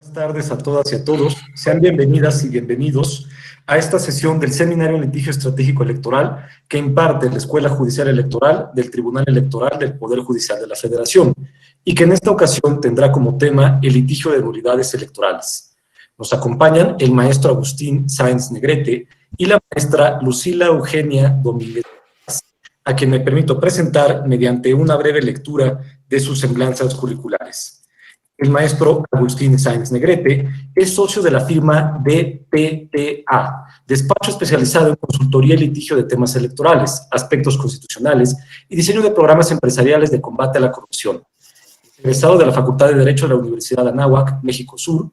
Buenas tardes a todas y a todos. Sean bienvenidas y bienvenidos a esta sesión del Seminario en Litigio Estratégico Electoral que imparte la Escuela Judicial Electoral del Tribunal Electoral del Poder Judicial de la Federación y que en esta ocasión tendrá como tema el litigio de nulidades electorales. Nos acompañan el maestro Agustín Sáenz Negrete y la maestra Lucila Eugenia Domínguez, a quien me permito presentar mediante una breve lectura de sus semblanzas curriculares. El maestro Agustín Sáenz Negrete es socio de la firma DPTA, despacho especializado en consultoría y litigio de temas electorales, aspectos constitucionales y diseño de programas empresariales de combate a la corrupción. Egresado de la Facultad de Derecho de la Universidad de Anáhuac, México Sur,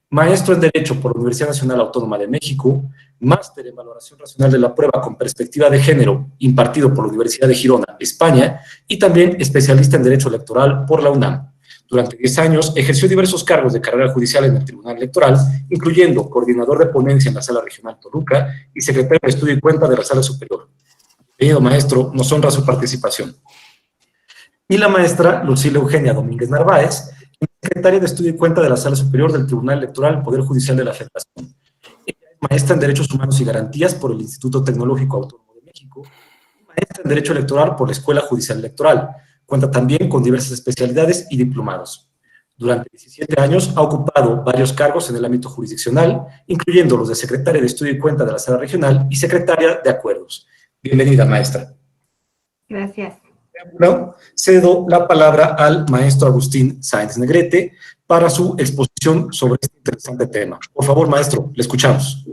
maestro en Derecho por la Universidad Nacional Autónoma de México, máster en Valoración Racional de la Prueba con Perspectiva de Género, impartido por la Universidad de Girona, España, y también especialista en Derecho Electoral por la UNAM. Durante 10 años ejerció diversos cargos de carrera judicial en el Tribunal Electoral, incluyendo coordinador de ponencia en la Sala Regional Toluca y secretario de Estudio y Cuenta de la Sala Superior. Bienvenido, maestro, nos honra su participación. Y la maestra Lucila Eugenia Domínguez Narváez, secretaria de Estudio y Cuenta de la Sala Superior del Tribunal Electoral del Poder Judicial de la Federación. Ella es maestra en Derechos Humanos y Garantías por el Instituto Tecnológico Autónomo de México y maestra en Derecho Electoral por la Escuela Judicial Electoral. Cuenta también con diversas especialidades y diplomados. Durante 17 años ha ocupado varios cargos en el ámbito jurisdiccional, incluyendo los de secretaria de Estudio y Cuenta de la Sala Regional y secretaria de Acuerdos. Bienvenida, maestra. Gracias. Bueno, cedo la palabra al maestro Agustín Sáenz Negrete para su exposición sobre este interesante tema. Por favor, maestro, le escuchamos.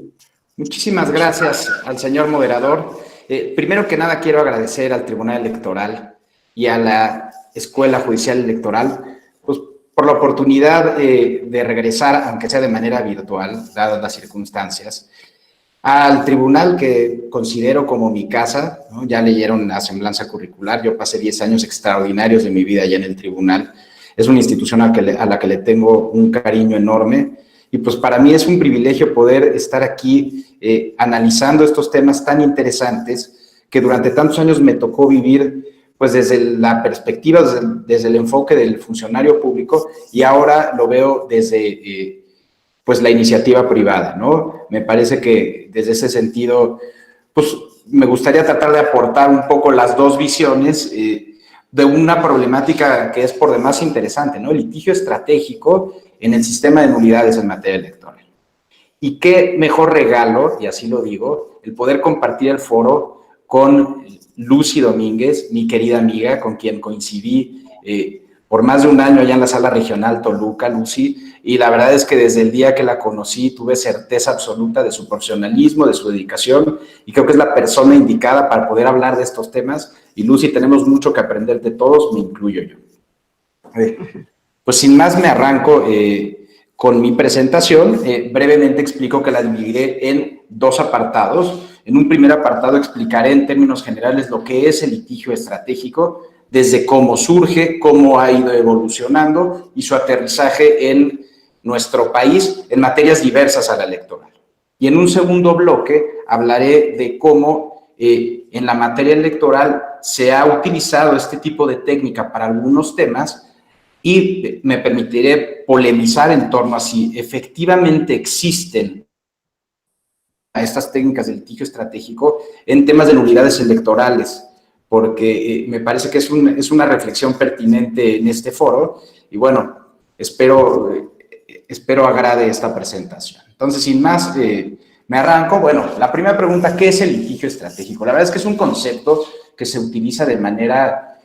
Muchísimas gracias al señor moderador. Primero que nada, quiero agradecer al Tribunal Electoral y a la Escuela Judicial Electoral, pues, por la oportunidad de regresar, aunque sea de manera virtual, dadas las circunstancias, al tribunal que considero como mi casa, ¿no? Ya leyeron la semblanza curricular, yo pasé 10 años extraordinarios de mi vida allá en el tribunal, es una institución a la que le tengo un cariño enorme, y pues para mí es un privilegio poder estar aquí analizando estos temas tan interesantes que durante tantos años me tocó vivir pues desde la perspectiva, desde el enfoque del funcionario público, y ahora lo veo desde pues la iniciativa privada, ¿no? Me parece que desde ese sentido, pues me gustaría tratar de aportar un poco las dos visiones de una problemática que es por demás interesante, ¿no? El litigio estratégico en el sistema de nulidades en materia electoral. Y qué mejor regalo, y así lo digo, el poder compartir el foro con Lucy Domínguez, mi querida amiga, con quien coincidí por más de un año allá en la Sala Regional Toluca, Lucy, y la verdad es que desde el día que la conocí tuve certeza absoluta de su profesionalismo, de su dedicación, y creo que es la persona indicada para poder hablar de estos temas, y Lucy, tenemos mucho que aprender de todos, me incluyo yo. Pues sin más me arranco con mi presentación. Brevemente explico que la dividiré en dos apartados. En un primer apartado explicaré en términos generales lo que es el litigio estratégico, desde cómo surge, cómo ha ido evolucionando y su aterrizaje en nuestro país en materias diversas a la electoral. Y en un segundo bloque hablaré de cómo en la materia electoral se ha utilizado este tipo de técnica para algunos temas y me permitiré polemizar en torno a si efectivamente existen a estas técnicas de litigio estratégico en temas de nulidades electorales, porque me parece que es una reflexión pertinente en este foro, y bueno, espero agrade esta presentación. Entonces, sin más, me arranco. Bueno, la primera pregunta, ¿qué es el litigio estratégico? La verdad es que es un concepto que se utiliza de manera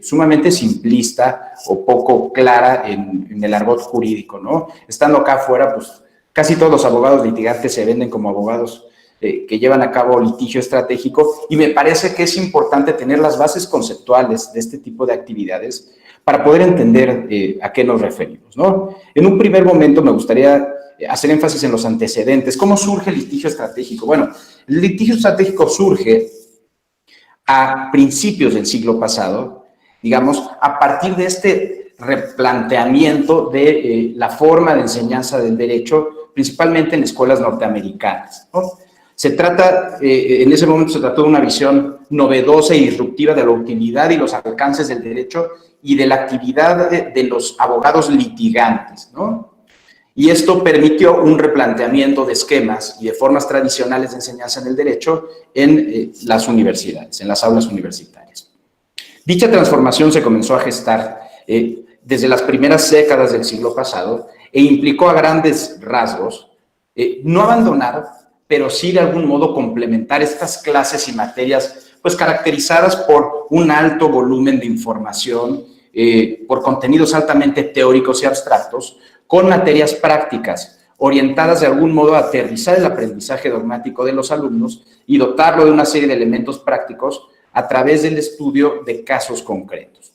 sumamente simplista o poco clara en el argot jurídico, ¿no? Estando acá afuera, pues, casi todos los abogados litigantes se venden como abogados que llevan a cabo litigio estratégico, y me parece que es importante tener las bases conceptuales de este tipo de actividades para poder entender a qué nos referimos, ¿no? En un primer momento me gustaría hacer énfasis en los antecedentes. ¿Cómo surge el litigio estratégico? Bueno, el litigio estratégico surge a principios del siglo pasado, digamos, a partir de este replanteamiento de la forma de enseñanza del derecho, principalmente en escuelas norteamericanas, ¿no? Se trata, en ese momento se trató de una visión novedosa y disruptiva de la utilidad y los alcances del derecho y de la actividad de los abogados litigantes, ¿no? Y esto permitió un replanteamiento de esquemas y de formas tradicionales de enseñanza en el derecho en las universidades, en las aulas universitarias. Dicha transformación se comenzó a gestar desde las primeras décadas del siglo pasado e implicó a grandes rasgos no abandonar, pero sí de algún modo complementar estas clases y materias pues caracterizadas por un alto volumen de información, por contenidos altamente teóricos y abstractos, con materias prácticas orientadas de algún modo a aterrizar el aprendizaje dogmático de los alumnos y dotarlo de una serie de elementos prácticos a través del estudio de casos concretos.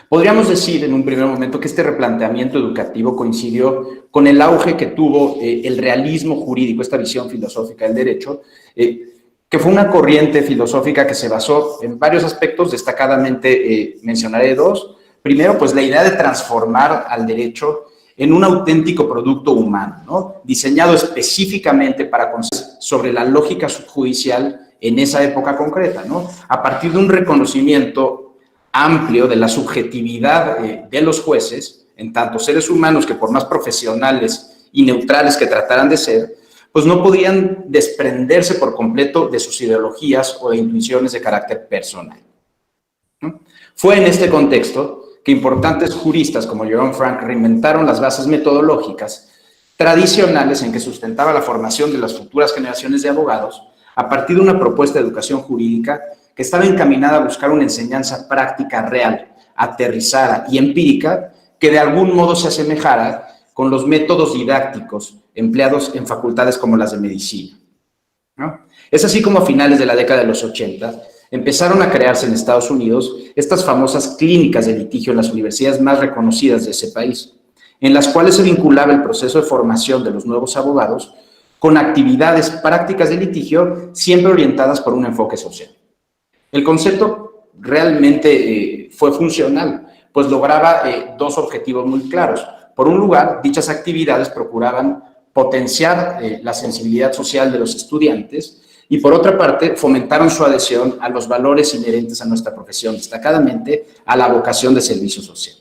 Podríamos decir en un primer momento que este replanteamiento educativo coincidió con el auge que tuvo el realismo jurídico, esta visión filosófica del derecho, que fue una corriente filosófica que se basó en varios aspectos, destacadamente mencionaré dos. Primero, pues la idea de transformar al derecho en un auténtico producto humano, ¿no? Diseñado específicamente para conocer sobre la lógica subjudicial en esa época concreta, ¿no? A partir de un reconocimiento amplio de la subjetividad de los jueces, en tanto seres humanos que por más profesionales y neutrales que trataran de ser, pues no podían desprenderse por completo de sus ideologías o de intuiciones de carácter personal, ¿no? Fue en este contexto que importantes juristas como Jerome Frank reinventaron las bases metodológicas tradicionales en que sustentaba la formación de las futuras generaciones de abogados a partir de una propuesta de educación jurídica que estaba encaminada a buscar una enseñanza práctica real, aterrizada y empírica que de algún modo se asemejara con los métodos didácticos empleados en facultades como las de medicina, ¿no? Es así como a finales de la década de los 80 empezaron a crearse en Estados Unidos estas famosas clínicas de litigio en las universidades más reconocidas de ese país, en las cuales se vinculaba el proceso de formación de los nuevos abogados con actividades prácticas de litigio siempre orientadas por un enfoque social. El concepto realmente fue funcional, pues lograba dos objetivos muy claros. Por un lugar, dichas actividades procuraban potenciar la sensibilidad social de los estudiantes y por otra parte, fomentaron su adhesión a los valores inherentes a nuestra profesión, destacadamente a la vocación de servicio social.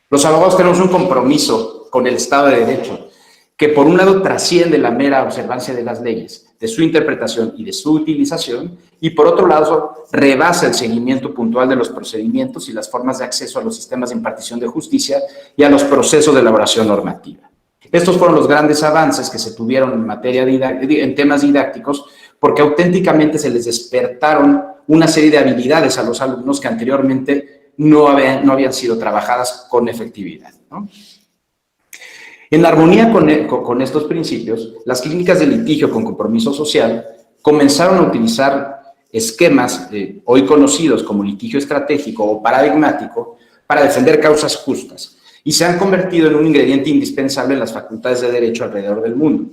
Los abogados tenemos un compromiso con el Estado de Derecho, que por un lado trasciende la mera observancia de las leyes, de su interpretación y de su utilización, y por otro lado rebasa el seguimiento puntual de los procedimientos y las formas de acceso a los sistemas de impartición de justicia y a los procesos de elaboración normativa. Estos fueron los grandes avances que se tuvieron en materia en temas didácticos, porque auténticamente se les despertaron una serie de habilidades a los alumnos que anteriormente no habían sido trabajadas con efectividad, ¿no? En armonía con estos principios, las clínicas de litigio con compromiso social comenzaron a utilizar esquemas hoy conocidos como litigio estratégico o paradigmático para defender causas justas y se han convertido en un ingrediente indispensable en las facultades de derecho alrededor del mundo,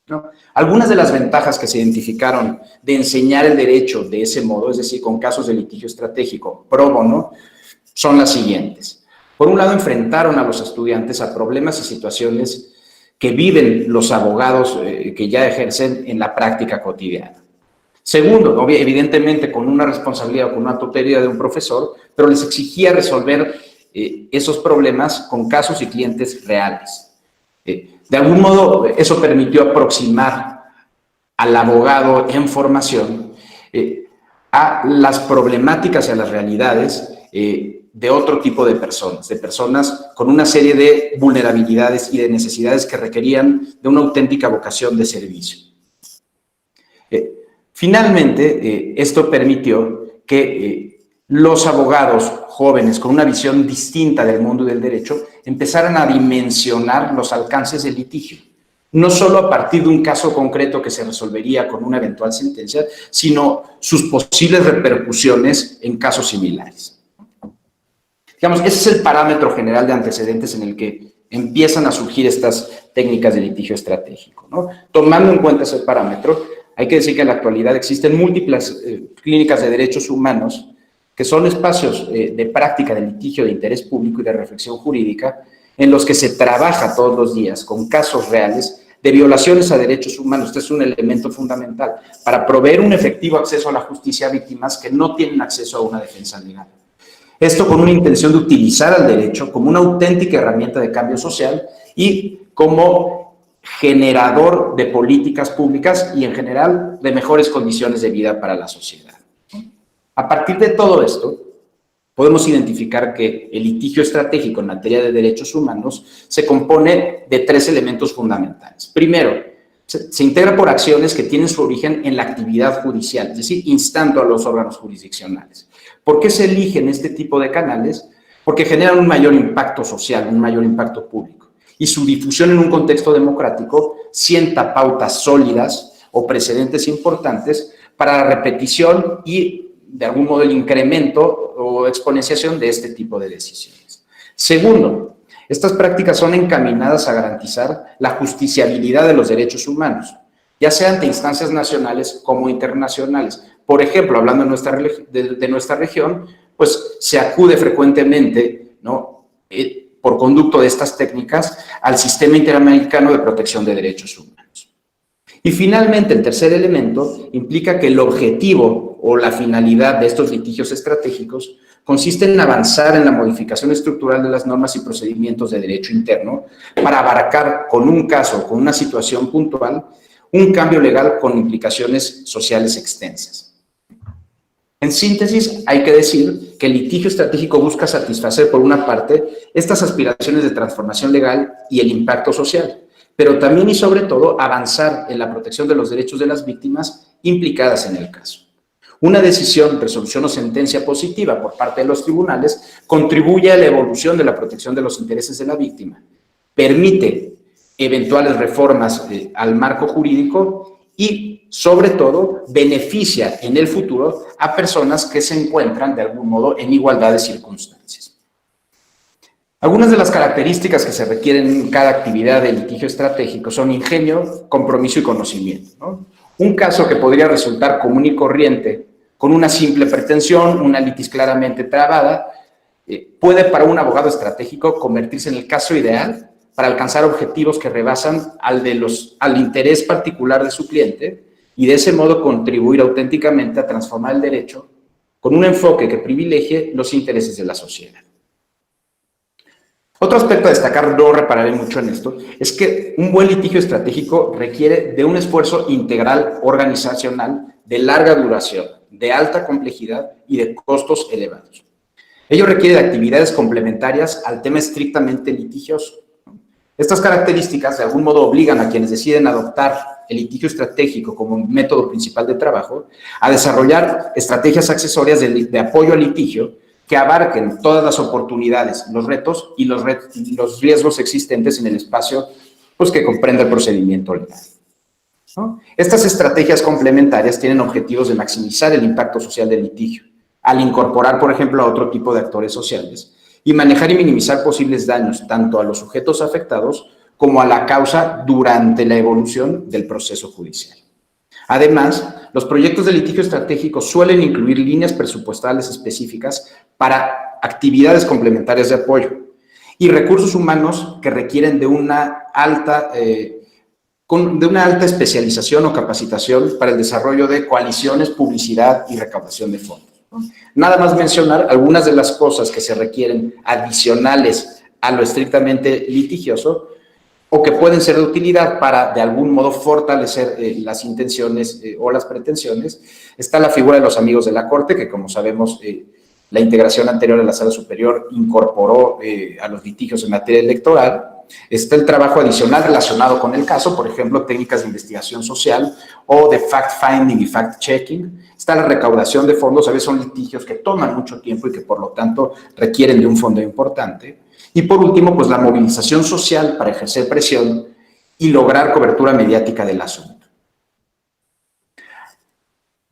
¿no? Algunas de las ventajas que se identificaron de enseñar el derecho de ese modo, es decir, con casos de litigio estratégico pro bono, son las siguientes. Por un lado, enfrentaron a los estudiantes a problemas y situaciones que viven los abogados que ya ejercen en la práctica cotidiana. Segundo, evidentemente con una responsabilidad o con una tutoría de un profesor, pero les exigía resolver esos problemas con casos y clientes reales. De algún modo, eso permitió aproximar al abogado en formación a las problemáticas y a las realidades de otro tipo de personas con una serie de vulnerabilidades y de necesidades que requerían de una auténtica vocación de servicio. Finalmente, esto permitió que los abogados jóvenes con una visión distinta del mundo del derecho empezaran a dimensionar los alcances del litigio, no solo a partir de un caso concreto que se resolvería con una eventual sentencia, sino sus posibles repercusiones en casos similares. Digamos, ese es el parámetro general de antecedentes en el que empiezan a surgir estas técnicas de litigio estratégico, ¿no? Tomando en cuenta ese parámetro, hay que decir que en la actualidad existen múltiples clínicas de derechos humanos que son espacios de práctica de litigio de interés público y de reflexión jurídica en los que se trabaja todos los días con casos reales de violaciones a derechos humanos. Este es un elemento fundamental para proveer un efectivo acceso a la justicia a víctimas que no tienen acceso a una defensa legal. Esto con una intención de utilizar al derecho como una auténtica herramienta de cambio social y como generador de políticas públicas y en general de mejores condiciones de vida para la sociedad. A partir de todo esto, podemos identificar que el litigio estratégico en materia de derechos humanos se compone de 3 elementos fundamentales. Primero, se integra por acciones que tienen su origen en la actividad judicial, es decir, instando a los órganos jurisdiccionales. ¿Por qué se eligen este tipo de canales? Porque generan un mayor impacto social, un mayor impacto público. Y su difusión en un contexto democrático sienta pautas sólidas o precedentes importantes para la repetición y, de algún modo, el incremento o exponenciación de este tipo de decisiones. Segundo, estas prácticas son encaminadas a garantizar la justiciabilidad de los derechos humanos, ya sea ante instancias nacionales como internacionales. Por ejemplo, hablando de nuestra región, pues se acude frecuentemente, ¿no?, por conducto de estas técnicas, al Sistema Interamericano de Protección de Derechos Humanos. Y finalmente, el tercer elemento implica que el objetivo o la finalidad de estos litigios estratégicos consiste en avanzar en la modificación estructural de las normas y procedimientos de derecho interno para abarcar con un caso, con una situación puntual, un cambio legal con implicaciones sociales extensas. En síntesis, hay que decir que el litigio estratégico busca satisfacer, por una parte, estas aspiraciones de transformación legal y el impacto social, pero también y sobre todo avanzar en la protección de los derechos de las víctimas implicadas en el caso. Una decisión, resolución o sentencia positiva por parte de los tribunales contribuye a la evolución de la protección de los intereses de la víctima, permite eventuales reformas al marco jurídico y, sobre todo, beneficia en el futuro a personas que se encuentran, de algún modo, en igualdad de circunstancias. Algunas de las características que se requieren en cada actividad de litigio estratégico son ingenio, compromiso y conocimiento, ¿no? Un caso que podría resultar común y corriente con una simple pretensión, una litis claramente trabada, puede para un abogado estratégico convertirse en el caso ideal para alcanzar objetivos que rebasan al interés particular de su cliente y de ese modo contribuir auténticamente a transformar el derecho con un enfoque que privilegie los intereses de la sociedad. Otro aspecto a destacar, no repararé mucho en esto, es que un buen litigio estratégico requiere de un esfuerzo integral organizacional de larga duración, de alta complejidad y de costos elevados. Ello requiere de actividades complementarias al tema estrictamente litigioso. Estas características de algún modo obligan a quienes deciden adoptar el litigio estratégico como método principal de trabajo a desarrollar estrategias accesorias de apoyo al litigio que abarquen todas las oportunidades, los retos y los riesgos existentes en el espacio, pues, que comprende el procedimiento legal, ¿no? Estas estrategias complementarias tienen objetivos de maximizar el impacto social del litigio, al incorporar, por ejemplo, a otro tipo de actores sociales, y manejar y minimizar posibles daños tanto a los sujetos afectados como a la causa durante la evolución del proceso judicial. Además, los proyectos de litigio estratégico suelen incluir líneas presupuestales específicas para actividades complementarias de apoyo y recursos humanos que requieren de una alta especialización o capacitación para el desarrollo de coaliciones, publicidad y recaudación de fondos. Nada más mencionar algunas de las cosas que se requieren adicionales a lo estrictamente litigioso o que pueden ser de utilidad para, de algún modo, fortalecer las intenciones o las pretensiones. Está la figura de los amigos de la Corte, que, como sabemos, la integración anterior a la Sala Superior incorporó a los litigios en materia electoral. Está el trabajo adicional relacionado con el caso, por ejemplo, técnicas de investigación social o de fact-finding y fact-checking. Está la recaudación de fondos, a veces son litigios que toman mucho tiempo y que, por lo tanto, requieren de un fondo importante. Y por último, pues la movilización social para ejercer presión y lograr cobertura mediática del asunto.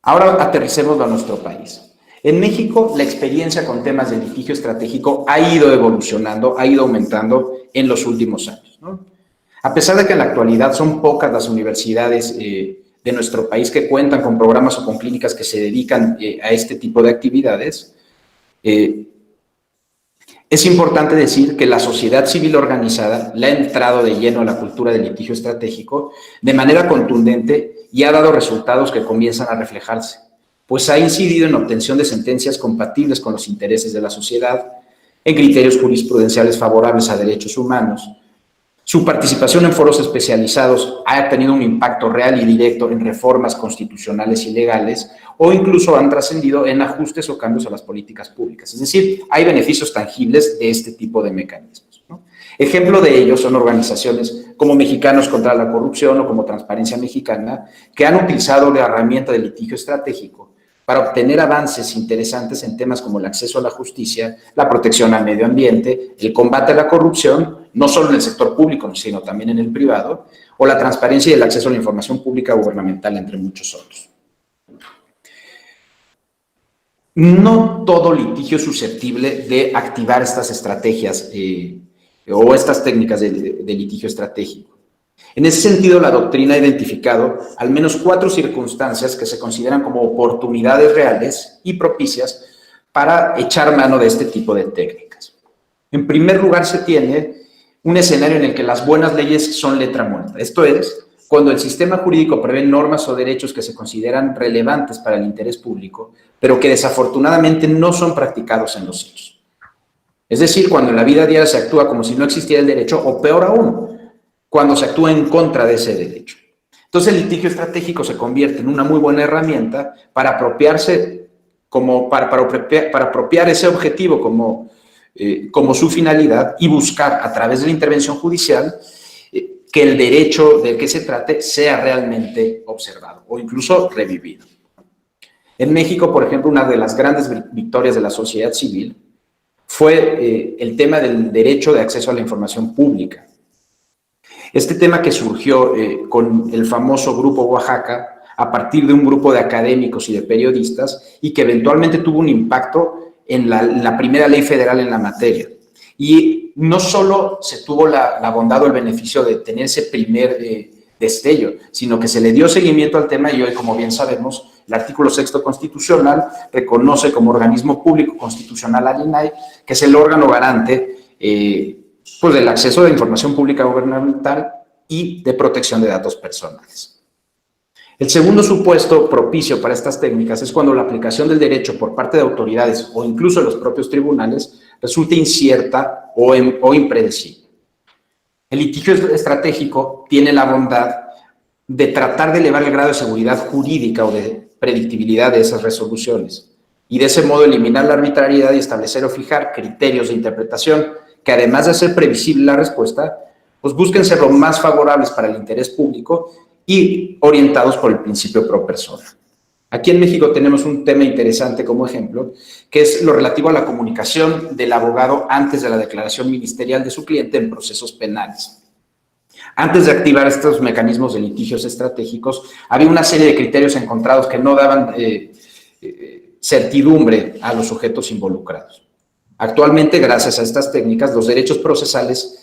Ahora aterricémoslo a nuestro país. En México, la experiencia con temas de litigio estratégico ha ido evolucionando, ha ido aumentando en los últimos años, ¿no? A pesar de que en la actualidad son pocas las universidades de nuestro país que cuentan con programas o con clínicas que se dedican a este tipo de actividades, es importante decir que la sociedad civil organizada le ha entrado de lleno a la cultura del litigio estratégico de manera contundente y ha dado resultados que comienzan a reflejarse. pues ha incidido en obtención de sentencias compatibles con los intereses de la sociedad, en criterios jurisprudenciales favorables a derechos humanos. Su participación en foros especializados ha tenido un impacto real y directo en reformas constitucionales y legales, o incluso han trascendido en ajustes o cambios a las políticas públicas. Es decir, hay beneficios tangibles de este tipo de mecanismos, ¿no? Ejemplo de ello son organizaciones como Mexicanos contra la Corrupción o como Transparencia Mexicana, que han utilizado la herramienta de litigio estratégico para obtener avances interesantes en temas como el acceso a la justicia, la protección al medio ambiente, el combate a la corrupción, no solo en el sector público, sino también en el privado, o la transparencia y el acceso a la información pública gubernamental, entre muchos otros. No todo litigio es susceptible de activar estas estrategias o estas técnicas de litigio estratégico. En ese sentido, la doctrina ha identificado al menos 4 circunstancias que se consideran como oportunidades reales y propicias para echar mano de este tipo de técnicas. En primer lugar, se tiene un escenario en el que las buenas leyes son letra muerta. Esto es, cuando el sistema jurídico prevé normas o derechos que se consideran relevantes para el interés público, pero que desafortunadamente no son practicados en los hechos. Es decir, cuando en la vida diaria se actúa como si no existiera el derecho, o peor aún, cuando se actúa en contra de ese derecho. Entonces, el litigio estratégico se convierte en una muy buena herramienta para apropiarse, para apropiar ese objetivo como su finalidad y buscar a través de la intervención judicial que el derecho del que se trate sea realmente observado o incluso revivido. En México, por ejemplo, una de las grandes victorias de la sociedad civil fue el tema del derecho de acceso a la información pública. Este tema que surgió con el famoso Grupo Oaxaca a partir de un grupo de académicos y de periodistas y que eventualmente tuvo un impacto en la primera ley federal en la materia. Y no solo se tuvo la bondad o el beneficio de tener ese primer destello, sino que se le dio seguimiento al tema y hoy, como bien sabemos, el artículo 6º constitucional reconoce como organismo público constitucional al INAI, que es el órgano garante pues del acceso a la información pública gubernamental y de protección de datos personales. El segundo supuesto propicio para estas técnicas es cuando la aplicación del derecho por parte de autoridades o incluso de los propios tribunales resulta incierta o impredecible. El litigio estratégico tiene la bondad de tratar de elevar el grado de seguridad jurídica o de predictibilidad de esas resoluciones y de ese modo eliminar la arbitrariedad y establecer o fijar criterios de interpretación que, además de hacer previsible la respuesta, pues busquen ser lo más favorables para el interés público y orientados por el principio pro persona. Aquí en México tenemos un tema interesante como ejemplo, que es lo relativo a la comunicación del abogado antes de la declaración ministerial de su cliente en procesos penales. Antes de activar estos mecanismos de litigios estratégicos, había una serie de criterios encontrados que no daban certidumbre a los sujetos involucrados. Actualmente, gracias a estas técnicas, los derechos procesales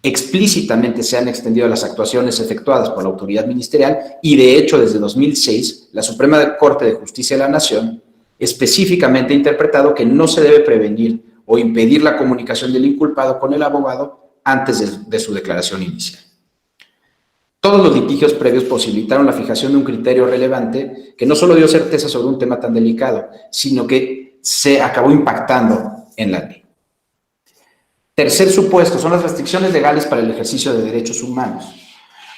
explícitamente se han extendido a las actuaciones efectuadas por la autoridad ministerial y, de hecho, desde 2006, la Suprema Corte de Justicia de la Nación específicamente ha interpretado que no se debe prevenir o impedir la comunicación del inculpado con el abogado antes de su declaración inicial. Todos los litigios previos posibilitaron la fijación de un criterio relevante que no solo dio certeza sobre un tema tan delicado, sino que se acabó impactando en la ley. Tercer supuesto son las restricciones legales para el ejercicio de derechos humanos.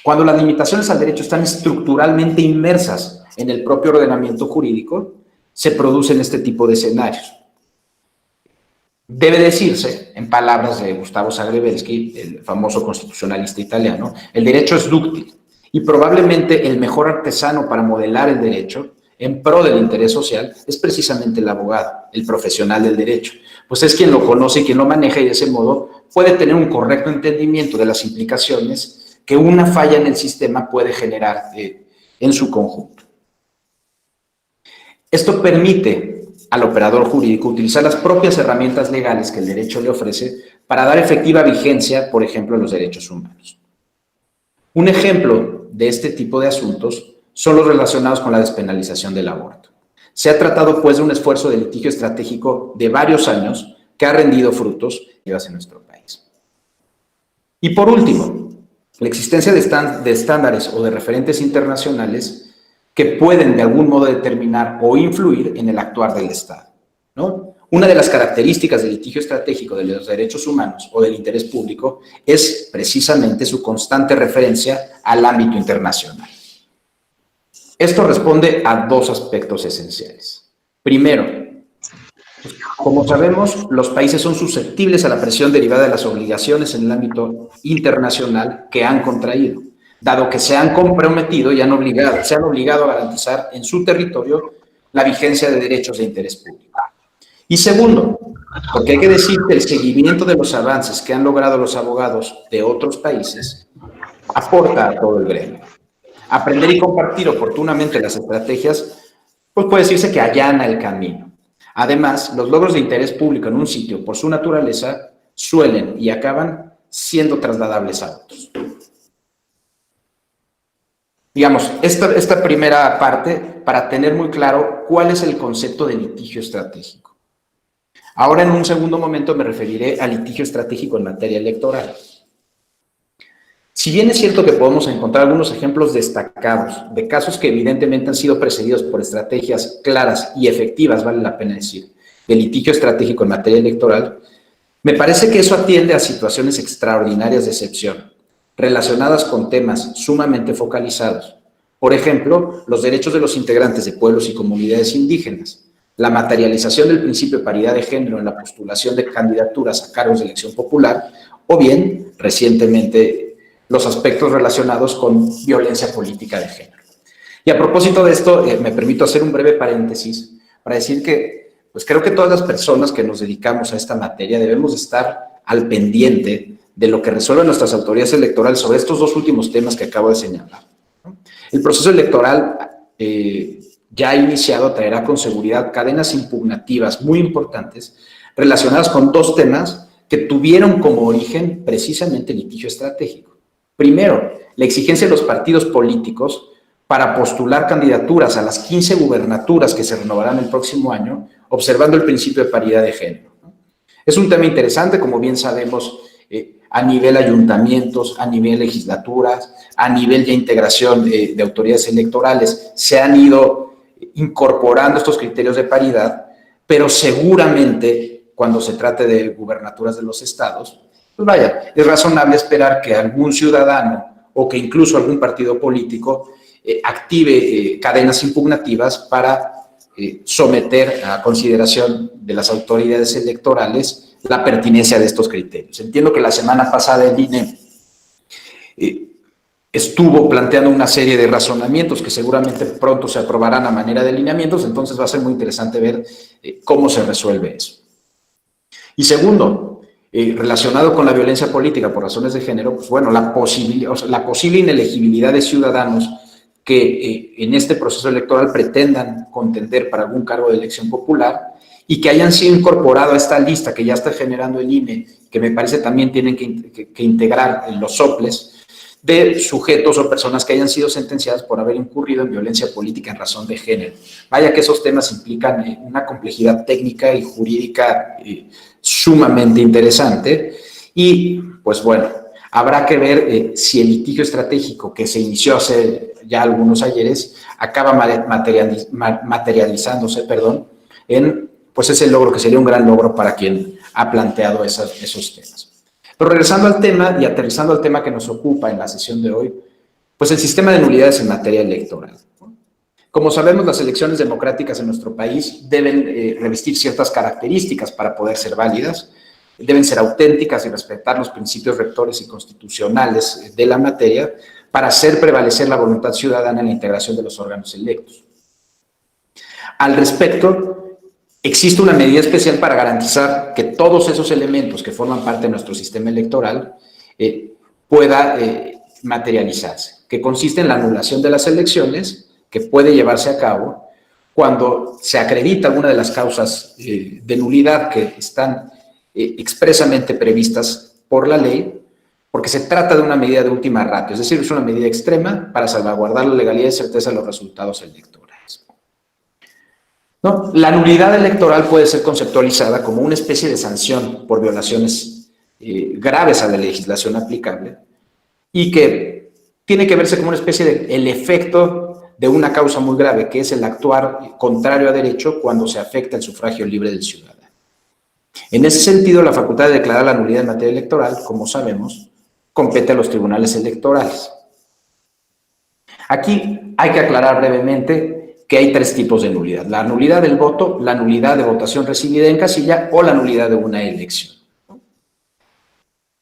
Cuando las limitaciones al derecho están estructuralmente inmersas en el propio ordenamiento jurídico, se producen este tipo de escenarios. Debe decirse, en palabras de Gustavo Zagrebelsky, el famoso constitucionalista italiano, el derecho es dúctil y probablemente el mejor artesano para modelar el derecho en pro del interés social es precisamente el abogado, el profesional del derecho, pues es quien lo conoce y quien lo maneja y de ese modo puede tener un correcto entendimiento de las implicaciones que una falla en el sistema puede generar en su conjunto. Esto permite al operador jurídico utilizar las propias herramientas legales que el derecho le ofrece para dar efectiva vigencia, por ejemplo, a los derechos humanos. Un ejemplo de este tipo de asuntos son los relacionados con la despenalización del aborto. Se ha tratado, pues, de un esfuerzo de litigio estratégico de varios años que ha rendido frutos en nuestro país. Y por último, la existencia de estándares o de referentes internacionales que pueden de algún modo determinar o influir en el actuar del Estado, ¿no? Una de las características del litigio estratégico de los derechos humanos o del interés público es precisamente su constante referencia al ámbito internacional. Esto responde a dos aspectos esenciales. Primero, como sabemos, los países son susceptibles a la presión derivada de las obligaciones en el ámbito internacional que han contraído, dado que se han comprometido y se han obligado a garantizar en su territorio la vigencia de derechos de interés público. Y segundo, porque hay que decir que el seguimiento de los avances que han logrado los abogados de otros países aporta a todo el gremio. Aprender y compartir oportunamente las estrategias, pues puede decirse que allana el camino. Además, los logros de interés público en un sitio, por su naturaleza, suelen y acaban siendo trasladables a otros. Digamos, esta primera parte para tener muy claro cuál es el concepto de litigio estratégico. Ahora, en un segundo momento, me referiré al litigio estratégico en materia electoral. Si bien es cierto que podemos encontrar algunos ejemplos destacados de casos que evidentemente han sido precedidos por estrategias claras y efectivas, vale la pena decir, de litigio estratégico en materia electoral, me parece que eso atiende a situaciones extraordinarias de excepción, relacionadas con temas sumamente focalizados. Por ejemplo, los derechos de los integrantes de pueblos y comunidades indígenas, la materialización del principio de paridad de género en la postulación de candidaturas a cargos de elección popular, o bien, recientemente, los aspectos relacionados con violencia política de género. Y a propósito de esto, me permito hacer un breve paréntesis para decir que, pues creo que todas las personas que nos dedicamos a esta materia debemos estar al pendiente de lo que resuelven nuestras autoridades electorales sobre estos dos últimos temas que acabo de señalar. El proceso electoral ya iniciado traerá con seguridad cadenas impugnativas muy importantes relacionadas con dos temas que tuvieron como origen precisamente el litigio estratégico. Primero, la exigencia de los partidos políticos para postular candidaturas a las 15 gubernaturas que se renovarán el próximo año, observando el principio de paridad de género. Es un tema interesante, como bien sabemos, a nivel ayuntamientos, a nivel legislaturas, a nivel de integración de autoridades electorales, se han ido incorporando estos criterios de paridad, pero seguramente cuando se trate de gubernaturas de los estados, pues vaya, es razonable esperar que algún ciudadano o que incluso algún partido político active cadenas impugnativas para someter a consideración de las autoridades electorales la pertinencia de estos criterios. Entiendo que la semana pasada el INE estuvo planteando una serie de razonamientos que seguramente pronto se aprobarán a manera de lineamientos, entonces va a ser muy interesante ver cómo se resuelve eso. Y segundo, relacionado con la violencia política por razones de género, pues bueno, la posible inelegibilidad de ciudadanos que en este proceso electoral pretendan contender para algún cargo de elección popular y que hayan sido incorporados a esta lista que ya está generando el INE, que me parece también tienen que integrar en los soples, de sujetos o personas que hayan sido sentenciadas por haber incurrido en violencia política en razón de género. Vaya que esos temas implican una complejidad técnica y jurídica sumamente interesante y, pues bueno, habrá que ver si el litigio estratégico que se inició hace ya algunos ayeres acaba materializándose, en pues ese logro que sería un gran logro para quien ha planteado esos temas. Pero regresando al tema y aterrizando al tema que nos ocupa en la sesión de hoy, pues el sistema de nulidades en materia electoral. Como sabemos, las elecciones democráticas en nuestro país deben revestir ciertas características para poder ser válidas, deben ser auténticas y respetar los principios rectores y constitucionales de la materia para hacer prevalecer la voluntad ciudadana en la integración de los órganos electos. Al respecto, existe una medida especial para garantizar que todos esos elementos que forman parte de nuestro sistema electoral pueda materializarse, que consiste en la anulación de las elecciones, que puede llevarse a cabo cuando se acredita alguna de las causas de nulidad que están expresamente previstas por la ley, porque se trata de una medida de última ratio, es decir, es una medida extrema para salvaguardar la legalidad y certeza de los resultados electorales. ¿No? La nulidad electoral puede ser conceptualizada como una especie de sanción por violaciones graves a la legislación aplicable y que tiene que verse como una especie de el efecto de una causa muy grave, que es el actuar contrario a derecho cuando se afecta el sufragio libre del ciudadano. En ese sentido, la facultad de declarar la nulidad en materia electoral, como sabemos, compete a los tribunales electorales. Aquí hay que aclarar brevemente que hay tres tipos de nulidad: la nulidad del voto, la nulidad de votación recibida en casilla o la nulidad de una elección.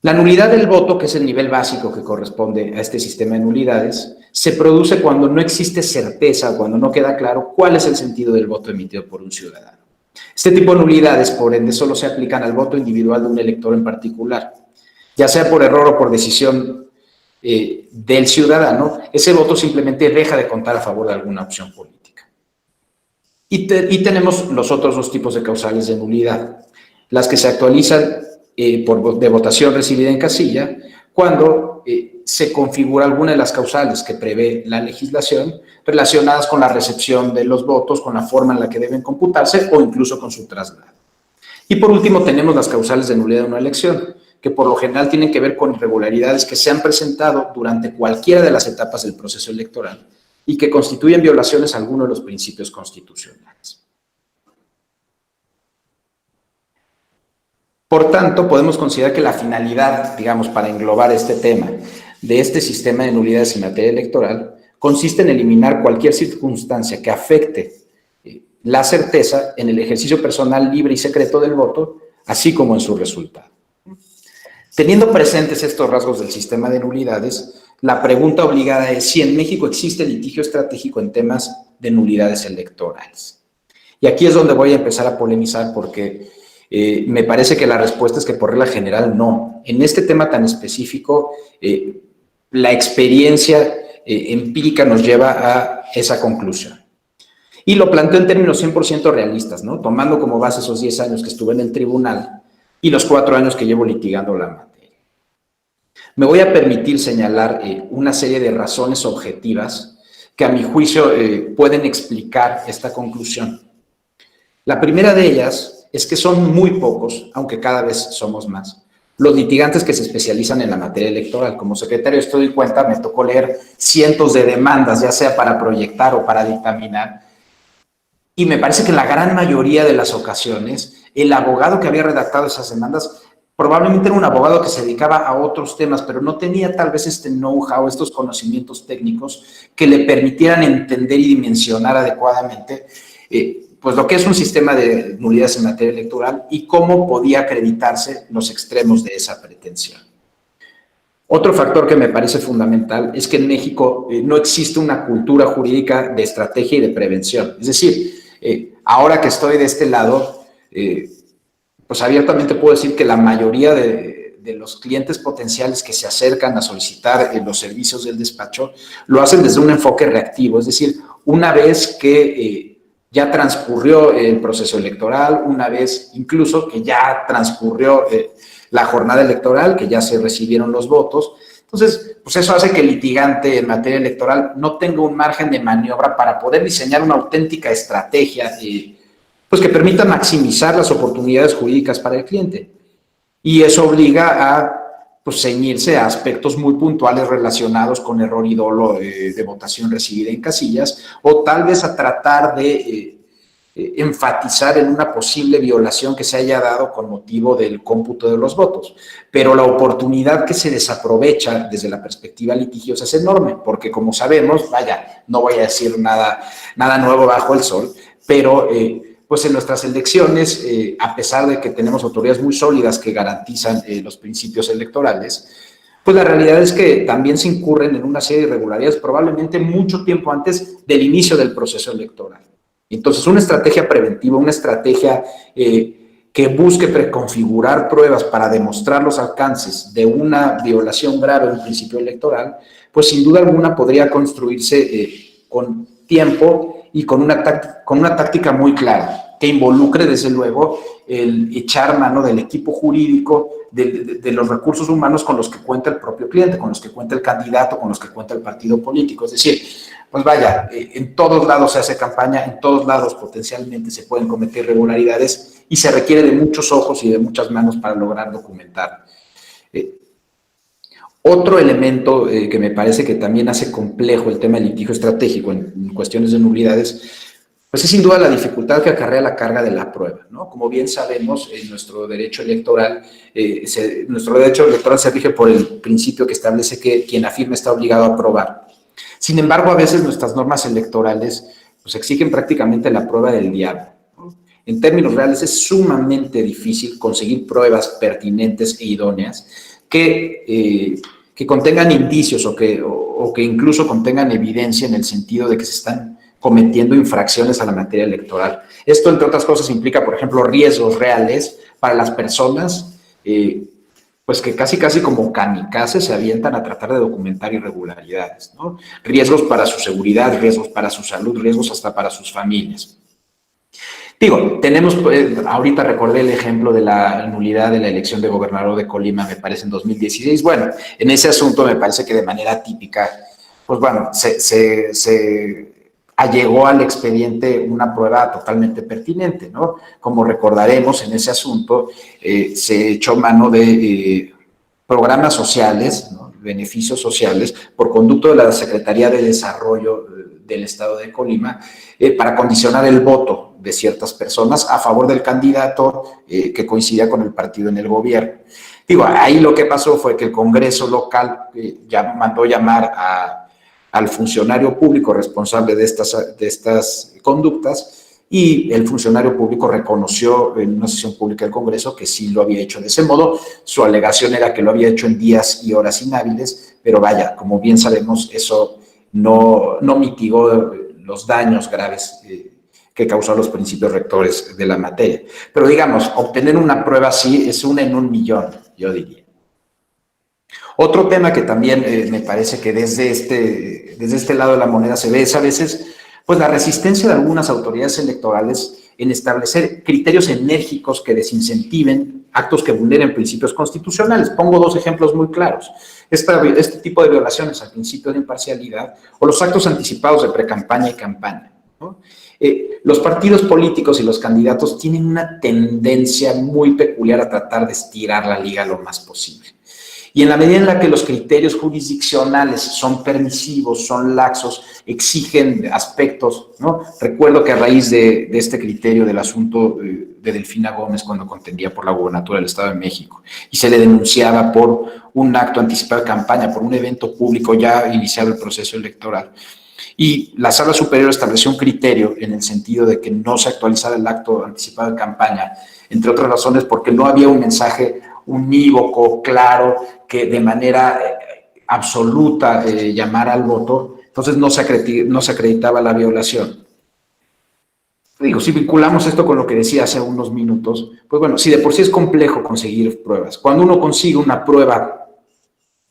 La nulidad del voto, que es el nivel básico que corresponde a este sistema de nulidades, se produce cuando no existe certeza, cuando no queda claro cuál es el sentido del voto emitido por un ciudadano. Este tipo de nulidades, por ende, solo se aplican al voto individual de un elector en particular, ya sea por error o por decisión del ciudadano. Ese voto simplemente deja de contar a favor de alguna opción política. Y tenemos los otros dos tipos de causales de nulidad: las que se actualizan de votación recibida en casilla, cuando se configura alguna de las causales que prevé la legislación relacionadas con la recepción de los votos, con la forma en la que deben computarse o incluso con su traslado. Y por último tenemos las causales de nulidad de una elección, que por lo general tienen que ver con irregularidades que se han presentado durante cualquiera de las etapas del proceso electoral y que constituyen violaciones a alguno de los principios constitucionales. Por tanto, podemos considerar que la finalidad, digamos, para englobar este tema de este sistema de nulidades en materia electoral consiste en eliminar cualquier circunstancia que afecte la certeza en el ejercicio personal libre y secreto del voto, así como en su resultado. Teniendo presentes estos rasgos del sistema de nulidades, la pregunta obligada es si en México existe litigio estratégico en temas de nulidades electorales. Y aquí es donde voy a empezar a polemizar, porque me parece que la respuesta es que por regla general no. En este tema tan específico, la experiencia empírica nos lleva a esa conclusión. Y lo planteo en términos 100% realistas, ¿no? Tomando como base esos 10 años que estuve en el tribunal y los 4 años que llevo litigando la materia. Me voy a permitir señalar una serie de razones objetivas que a mi juicio pueden explicar esta conclusión. La primera de ellas es que son muy pocos, aunque cada vez somos más, los litigantes que se especializan en la materia electoral. Como secretario de Estudio y Cuenta me tocó leer cientos de demandas, ya sea para proyectar o para dictaminar, y me parece que en la gran mayoría de las ocasiones el abogado que había redactado esas demandas probablemente era un abogado que se dedicaba a otros temas, pero no tenía tal vez este know-how, estos conocimientos técnicos que le permitieran entender y dimensionar adecuadamente pues lo que es un sistema de nulidades en materia electoral y cómo podía acreditarse los extremos de esa pretensión. Otro factor que me parece fundamental es que en México no existe una cultura jurídica de estrategia y de prevención. Es decir, ahora que estoy de este lado, pues abiertamente puedo decir que la mayoría de los clientes potenciales que se acercan a solicitar los servicios del despacho lo hacen desde un enfoque reactivo. Es decir, una vez que ya transcurrió el proceso electoral, una vez incluso que ya transcurrió la jornada electoral, que ya se recibieron los votos. Entonces, pues eso hace que el litigante en materia electoral no tenga un margen de maniobra para poder diseñar una auténtica estrategia pues que permita maximizar las oportunidades jurídicas para el cliente. Y eso obliga a pues, ceñirse a aspectos muy puntuales relacionados con error y dolo de votación recibida en casillas, o tal vez a tratar de enfatizar en una posible violación que se haya dado con motivo del cómputo de los votos. Pero la oportunidad que se desaprovecha desde la perspectiva litigiosa es enorme, porque como sabemos, vaya, no voy a decir nada nuevo bajo el sol, pero pues en nuestras elecciones, a pesar de que tenemos autoridades muy sólidas que garantizan los principios electorales, pues la realidad es que también se incurren en una serie de irregularidades probablemente mucho tiempo antes del inicio del proceso electoral. Entonces, una estrategia preventiva, una estrategia que busque preconfigurar pruebas para demostrar los alcances de una violación grave de un principio electoral, pues sin duda alguna podría construirse con tiempo y con una táctica muy clara, que involucre desde luego el echar mano del equipo jurídico, de los recursos humanos con los que cuenta el propio cliente, con los que cuenta el candidato, con los que cuenta el partido político. Es decir, pues vaya, en todos lados se hace campaña, en todos lados potencialmente se pueden cometer irregularidades y se requiere de muchos ojos y de muchas manos para lograr documentar. Otro elemento que me parece que también hace complejo el tema del litigio estratégico en cuestiones de nulidades, pues es sin duda la dificultad que acarrea la carga de la prueba, ¿no? Como bien sabemos, en nuestro derecho electoral, se rige por el principio que establece que quien afirma está obligado a probar. Sin embargo, a veces nuestras normas electorales pues, exigen prácticamente la prueba del diablo, ¿no? En términos reales, es sumamente difícil conseguir pruebas pertinentes e idóneas que contengan indicios o que incluso contengan evidencia en el sentido de que se están cometiendo infracciones a la materia electoral. Esto, entre otras cosas, implica, por ejemplo, riesgos reales para las personas, pues que casi como kamikazes se avientan a tratar de documentar irregularidades, ¿no? Riesgos para su seguridad, riesgos para su salud, riesgos hasta para sus familias. Digo, tenemos, ahorita recordé el ejemplo de la nulidad de la elección de gobernador de Colima, me parece, en 2016. Bueno, en ese asunto me parece que de manera típica, pues bueno, se allegó al expediente una prueba totalmente pertinente, ¿no? Como recordaremos, en ese asunto se echó mano de programas sociales, ¿no? Beneficios sociales, por conducto de la Secretaría de Desarrollo del Estado de Colima, para condicionar el voto de ciertas personas a favor del candidato que coincidía con el partido en el gobierno. Digo, ahí lo que pasó fue que el Congreso local ya mandó llamar al funcionario público responsable de estas conductas, y el funcionario público reconoció en una sesión pública del Congreso que sí lo había hecho de ese modo. Su alegación era que lo había hecho en días y horas inhábiles, pero vaya, como bien sabemos, eso no mitigó los daños graves que causó a los principios rectores de la materia. Pero digamos, obtener una prueba así es una en un millón, yo diría. Otro tema que también me parece que desde este lado de la moneda se ve es a veces pues la resistencia de algunas autoridades electorales en establecer criterios enérgicos que desincentiven actos que vulneren principios constitucionales. Pongo dos ejemplos muy claros. Este tipo de violaciones al principio de imparcialidad o los actos anticipados de precampaña y campaña, ¿no? Los partidos políticos y los candidatos tienen una tendencia muy peculiar a tratar de estirar la liga lo más posible. Y en la medida en la que los criterios jurisdiccionales son permisivos, son laxos, exigen aspectos, ¿no? Recuerdo que a raíz de este criterio del asunto de Delfina Gómez, cuando contendía por la gobernatura del Estado de México, y se le denunciaba por un acto anticipado de campaña, por un evento público ya iniciado el proceso electoral, y la Sala Superior estableció un criterio en el sentido de que no se actualizara el acto anticipado de campaña, entre otras razones porque no había un mensaje unívoco, claro, que de manera absoluta llamara al voto, entonces no se acreditaba la violación. Digo, si vinculamos esto con lo que decía hace unos minutos, pues bueno, si de por sí es complejo conseguir pruebas, cuando uno consigue una prueba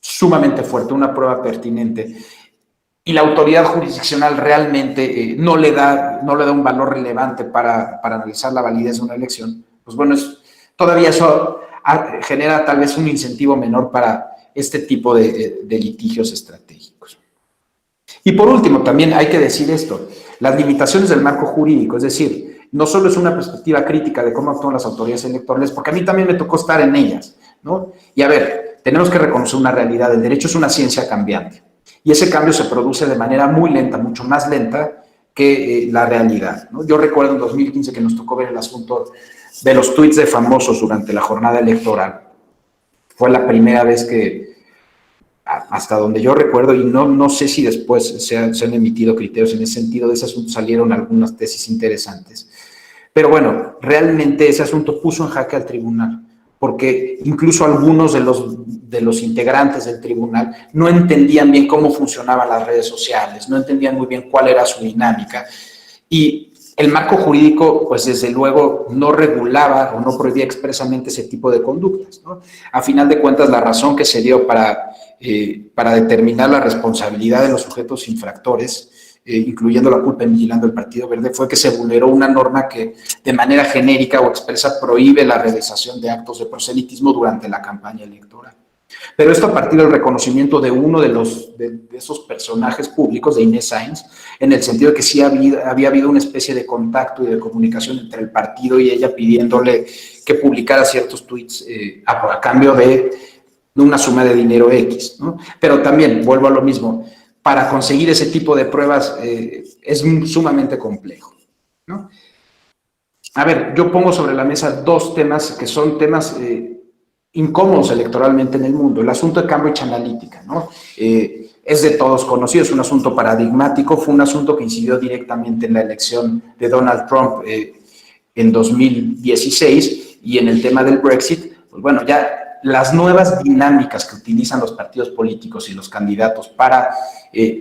sumamente fuerte, una prueba pertinente, y la autoridad jurisdiccional realmente no le da un valor relevante para analizar la validez de una elección, pues bueno, todavía eso genera tal vez un incentivo menor para este tipo de litigios estratégicos. Y por último, también hay que decir esto, las limitaciones del marco jurídico, es decir, no solo es una perspectiva crítica de cómo actúan las autoridades electorales, porque a mí también me tocó estar en ellas, ¿no? Y a ver, tenemos que reconocer una realidad, el derecho es una ciencia cambiante, y ese cambio se produce de manera muy lenta, mucho más lenta que la realidad, ¿no? Yo recuerdo en 2015 que nos tocó ver el asunto de los tuits de famosos durante la jornada electoral. Fue la primera vez que, hasta donde yo recuerdo, y no sé si después se han emitido criterios en ese sentido, de ese asunto salieron algunas tesis interesantes. Pero bueno, realmente ese asunto puso en jaque al tribunal, porque incluso algunos de los integrantes del tribunal no entendían bien cómo funcionaban las redes sociales, no entendían muy bien cuál era su dinámica, y el marco jurídico, pues desde luego, no regulaba o no prohibía expresamente ese tipo de conductas, ¿no? A final de cuentas, la razón que se dio para determinar la responsabilidad de los sujetos infractores, incluyendo la culpa en vigilando el Partido Verde, fue que se vulneró una norma que de manera genérica o expresa prohíbe la realización de actos de proselitismo durante la campaña electoral. Pero esto a partir del reconocimiento de uno de esos personajes públicos, de Inés Sáenz, en el sentido de que sí había habido una especie de contacto y de comunicación entre el partido y ella, pidiéndole que publicara ciertos tuits a cambio de una suma de dinero X, ¿no? Pero también, vuelvo a lo mismo, para conseguir ese tipo de pruebas es sumamente complejo, ¿no? A ver, yo pongo sobre la mesa dos temas que son temas incómodos electoralmente en el mundo. El asunto de Cambridge Analytica, ¿no? Es de todos conocido, es un asunto paradigmático, fue un asunto que incidió directamente en la elección de Donald Trump en 2016 y en el tema del Brexit, pues bueno, ya las nuevas dinámicas que utilizan los partidos políticos y los candidatos para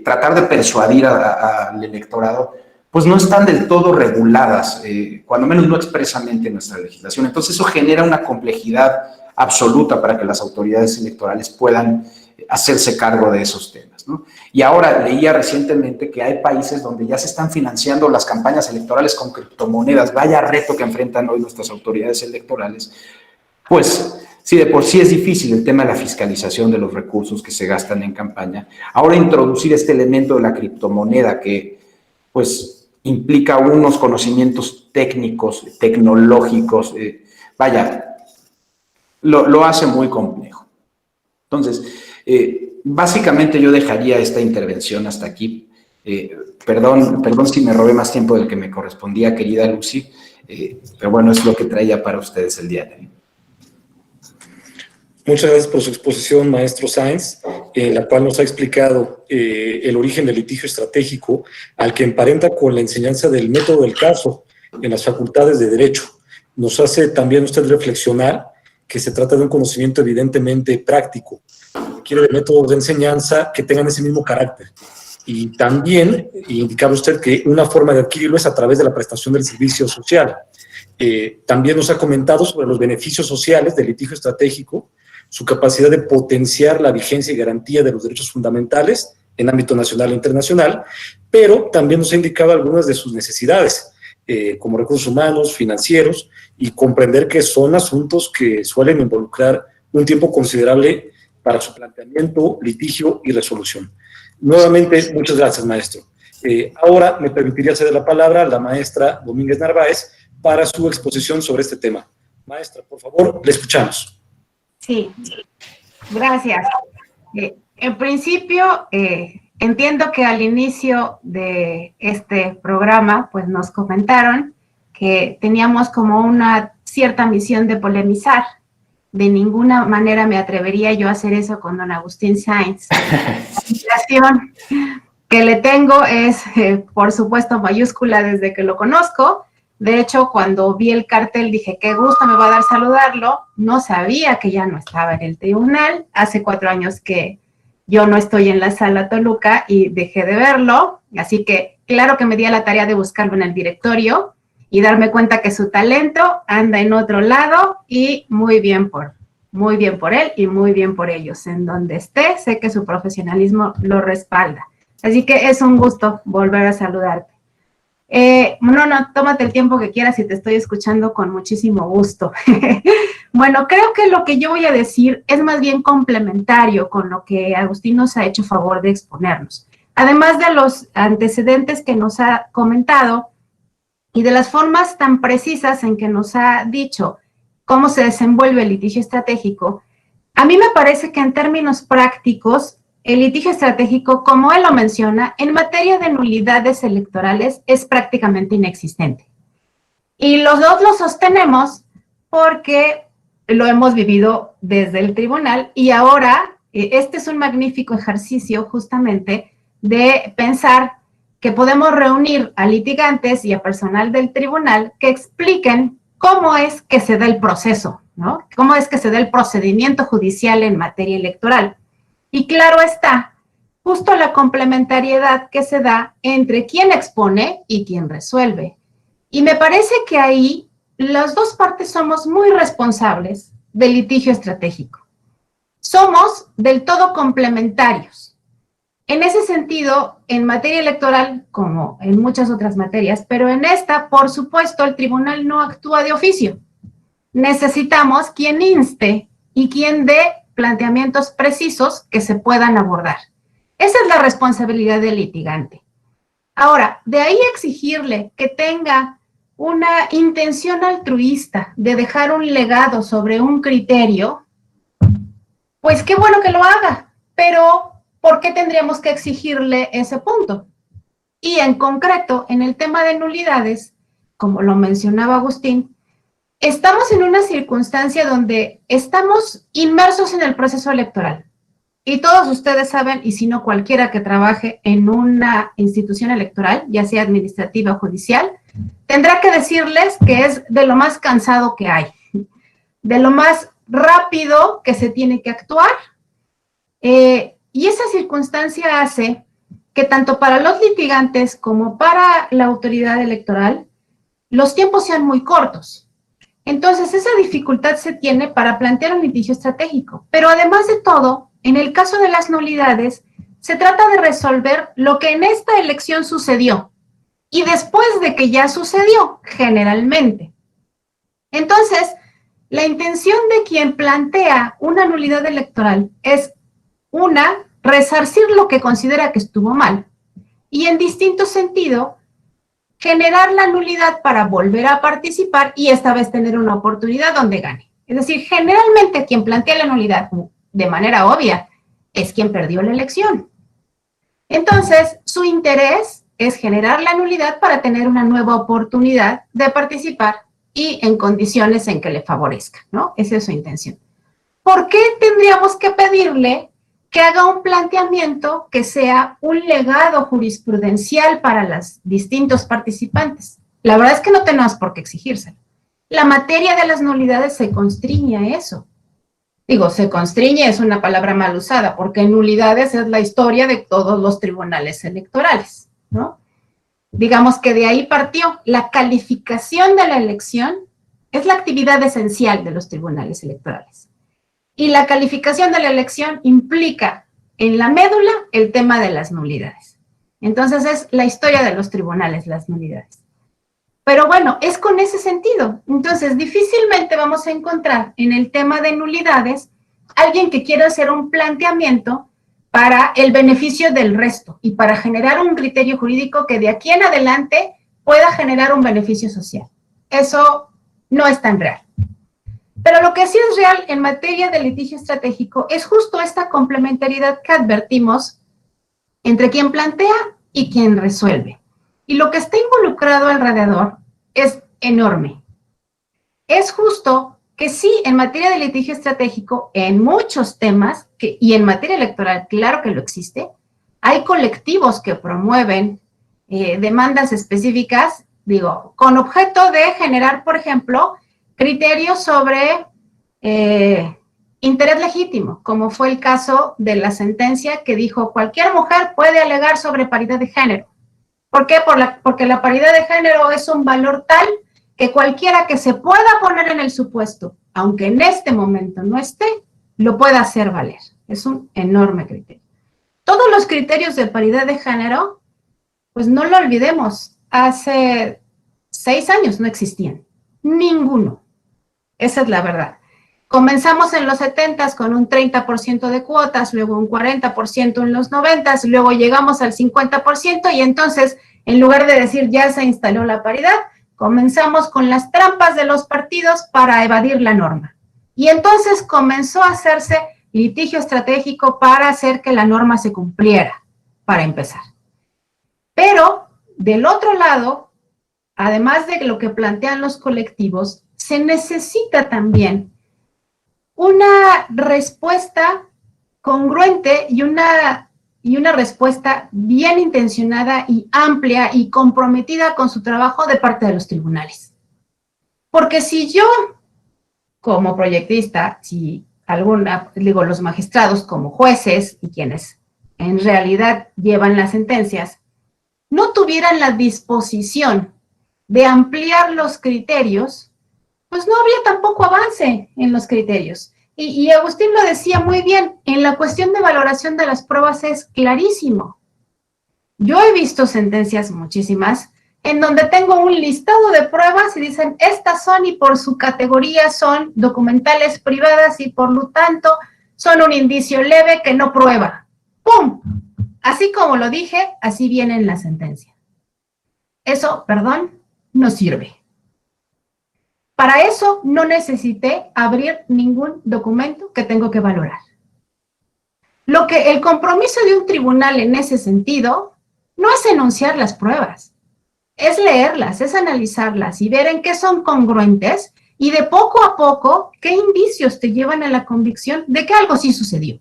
tratar de persuadir al electorado, pues no están del todo reguladas, cuando menos no expresamente en nuestra legislación. Entonces eso genera una complejidad absoluta para que las autoridades electorales puedan hacerse cargo de esos temas, ¿no? Y ahora leía recientemente que hay países donde ya se están financiando las campañas electorales con criptomonedas. Vaya reto que enfrentan hoy nuestras autoridades electorales. Pues, si de por sí es difícil el tema de la fiscalización de los recursos que se gastan en campaña, ahora introducir este elemento de la criptomoneda que, pues, implica unos conocimientos técnicos, tecnológicos, vaya, lo hace muy complejo. Entonces, básicamente yo dejaría esta intervención hasta aquí. Perdón si me robé más tiempo del que me correspondía, querida Lucy, pero bueno, es lo que traía para ustedes el día de hoy. Muchas gracias por su exposición, maestro Sáenz, en la cual nos ha explicado el origen del litigio estratégico, al que emparenta con la enseñanza del método del caso en las facultades de Derecho. Nos hace también usted reflexionar que se trata de un conocimiento evidentemente práctico, requiere de métodos de enseñanza que tengan ese mismo carácter. Y también indicaba usted que una forma de adquirirlo es a través de la prestación del servicio social. También nos ha comentado sobre los beneficios sociales del litigio estratégico, su capacidad de potenciar la vigencia y garantía de los derechos fundamentales en ámbito nacional e internacional, pero también nos ha indicado algunas de sus necesidades, como recursos humanos, financieros, y comprender que son asuntos que suelen involucrar un tiempo considerable para su planteamiento, litigio y resolución. Nuevamente, muchas gracias, maestro. Ahora me permitiría ceder la palabra a la maestra Domínguez Narváez para su exposición sobre este tema. Maestra, por favor, le escuchamos. Sí, gracias. En principio, entiendo que al inicio de este programa, pues nos comentaron que teníamos como una cierta misión de polemizar. De ninguna manera me atrevería yo a hacer eso con don Agustín Sáenz. La admiración que le tengo es, por supuesto, mayúscula desde que lo conozco. De hecho, cuando vi el cartel dije, qué gusto me va a dar saludarlo. No sabía que ya no estaba en el tribunal. Hace 4 años que yo no estoy en la Sala Toluca y dejé de verlo. Así que, claro que me di a la tarea de buscarlo en el directorio y darme cuenta que su talento anda en otro lado y muy bien por él y muy bien por ellos. En donde esté, sé que su profesionalismo lo respalda. Así que es un gusto volver a saludarte. No, tómate el tiempo que quieras y te estoy escuchando con muchísimo gusto. Bueno, creo que lo que yo voy a decir es más bien complementario con lo que Agustín nos ha hecho favor de exponernos. Además de los antecedentes que nos ha comentado y de las formas tan precisas en que nos ha dicho cómo se desenvuelve el litigio estratégico, a mí me parece que en términos prácticos, el litigio estratégico, como él lo menciona, en materia de nulidades electorales es prácticamente inexistente. Y los dos lo sostenemos porque lo hemos vivido desde el tribunal y ahora este es un magnífico ejercicio justamente de pensar que podemos reunir a litigantes y a personal del tribunal que expliquen cómo es que se da el proceso, ¿no? Cómo es que se da el procedimiento judicial en materia electoral. Y claro está, justo la complementariedad que se da entre quien expone y quien resuelve. Y me parece que ahí las dos partes somos muy responsables del litigio estratégico. Somos del todo complementarios. En ese sentido, en materia electoral, como en muchas otras materias, pero en esta, por supuesto, el tribunal no actúa de oficio. Necesitamos quien inste y quien dé planteamientos precisos que se puedan abordar. Esa es la responsabilidad del litigante. Ahora, de ahí exigirle que tenga una intención altruista de dejar un legado sobre un criterio, pues qué bueno que lo haga, pero ¿por qué tendríamos que exigirle ese punto? Y en concreto, en el tema de nulidades, como lo mencionaba Agustín, estamos en una circunstancia donde estamos inmersos en el proceso electoral. Y todos ustedes saben, y si no cualquiera que trabaje en una institución electoral, ya sea administrativa o judicial, tendrá que decirles que es de lo más cansado que hay, de lo más rápido que se tiene que actuar. Y esa circunstancia hace que tanto para los litigantes como para la autoridad electoral, los tiempos sean muy cortos. Entonces, esa dificultad se tiene para plantear un litigio estratégico. Pero además de todo, en el caso de las nulidades, se trata de resolver lo que en esta elección sucedió y después de que ya sucedió, generalmente. Entonces, la intención de quien plantea una nulidad electoral es, una, resarcir lo que considera que estuvo mal y en distinto sentido, generar la nulidad para volver a participar y esta vez tener una oportunidad donde gane. Es decir, generalmente quien plantea la nulidad de manera obvia es quien perdió la elección. Entonces, su interés es generar la nulidad para tener una nueva oportunidad de participar y en condiciones en que le favorezca, ¿no? Esa es su intención. ¿Por qué tendríamos que pedirle que haga un planteamiento que sea un legado jurisprudencial para los distintos participantes? La verdad es que no tenemos por qué exigírselo. La materia de las nulidades se constriñe a eso. Digo, se constriñe es una palabra mal usada, porque nulidades es la historia de todos los tribunales electorales, ¿no? Digamos que de ahí partió. La calificación de la elección es la actividad esencial de los tribunales electorales. Y la calificación de la elección implica en la médula el tema de las nulidades. Entonces es la historia de los tribunales, las nulidades. Pero bueno, es con ese sentido. Entonces difícilmente vamos a encontrar en el tema de nulidades alguien que quiera hacer un planteamiento para el beneficio del resto y para generar un criterio jurídico que de aquí en adelante pueda generar un beneficio social. Eso no es tan real. Pero lo que sí es real en materia de litigio estratégico es justo esta complementariedad que advertimos entre quien plantea y quien resuelve. Y lo que está involucrado alrededor es enorme. Es justo que sí, en materia de litigio estratégico, en muchos temas, y en materia electoral, claro que lo existe, hay colectivos que promueven demandas específicas, digo, con objeto de generar, por ejemplo, criterios sobre interés legítimo, como fue el caso de la sentencia que dijo cualquier mujer puede alegar sobre paridad de género. ¿Por qué? Porque la paridad de género es un valor tal que cualquiera que se pueda poner en el supuesto, aunque en este momento no esté, lo pueda hacer valer. Es un enorme criterio. Todos los criterios de paridad de género, pues no lo olvidemos, hace 6 años no existían. Ninguno. Esa es la verdad. Comenzamos en los 70s con un 30% de cuotas, luego un 40% en los 90s, luego llegamos al 50% y entonces, en lugar de decir ya se instaló la paridad, comenzamos con las trampas de los partidos para evadir la norma. Y entonces comenzó a hacerse litigio estratégico para hacer que la norma se cumpliera, para empezar. Pero, del otro lado, además de lo que plantean los colectivos, se necesita también una respuesta congruente y una respuesta bien intencionada y amplia y comprometida con su trabajo de parte de los tribunales. Porque si yo, como proyectista, si los magistrados como jueces y quienes en realidad llevan las sentencias, no tuvieran la disposición de ampliar los criterios, pues no habría tampoco avance en los criterios. Y Agustín lo decía muy bien, en la cuestión de valoración de las pruebas es clarísimo. Yo he visto sentencias muchísimas en donde tengo un listado de pruebas y dicen, estas son y por su categoría son documentales privadas y por lo tanto son un indicio leve que no prueba. ¡Pum! Así como lo dije, así viene en la sentencia. Eso, perdón, no sirve. Para eso no necesité abrir ningún documento que tengo que valorar. El compromiso de un tribunal en ese sentido no es enunciar las pruebas, es leerlas, es analizarlas y ver en qué son congruentes y de poco a poco qué indicios te llevan a la convicción de que algo sí sucedió.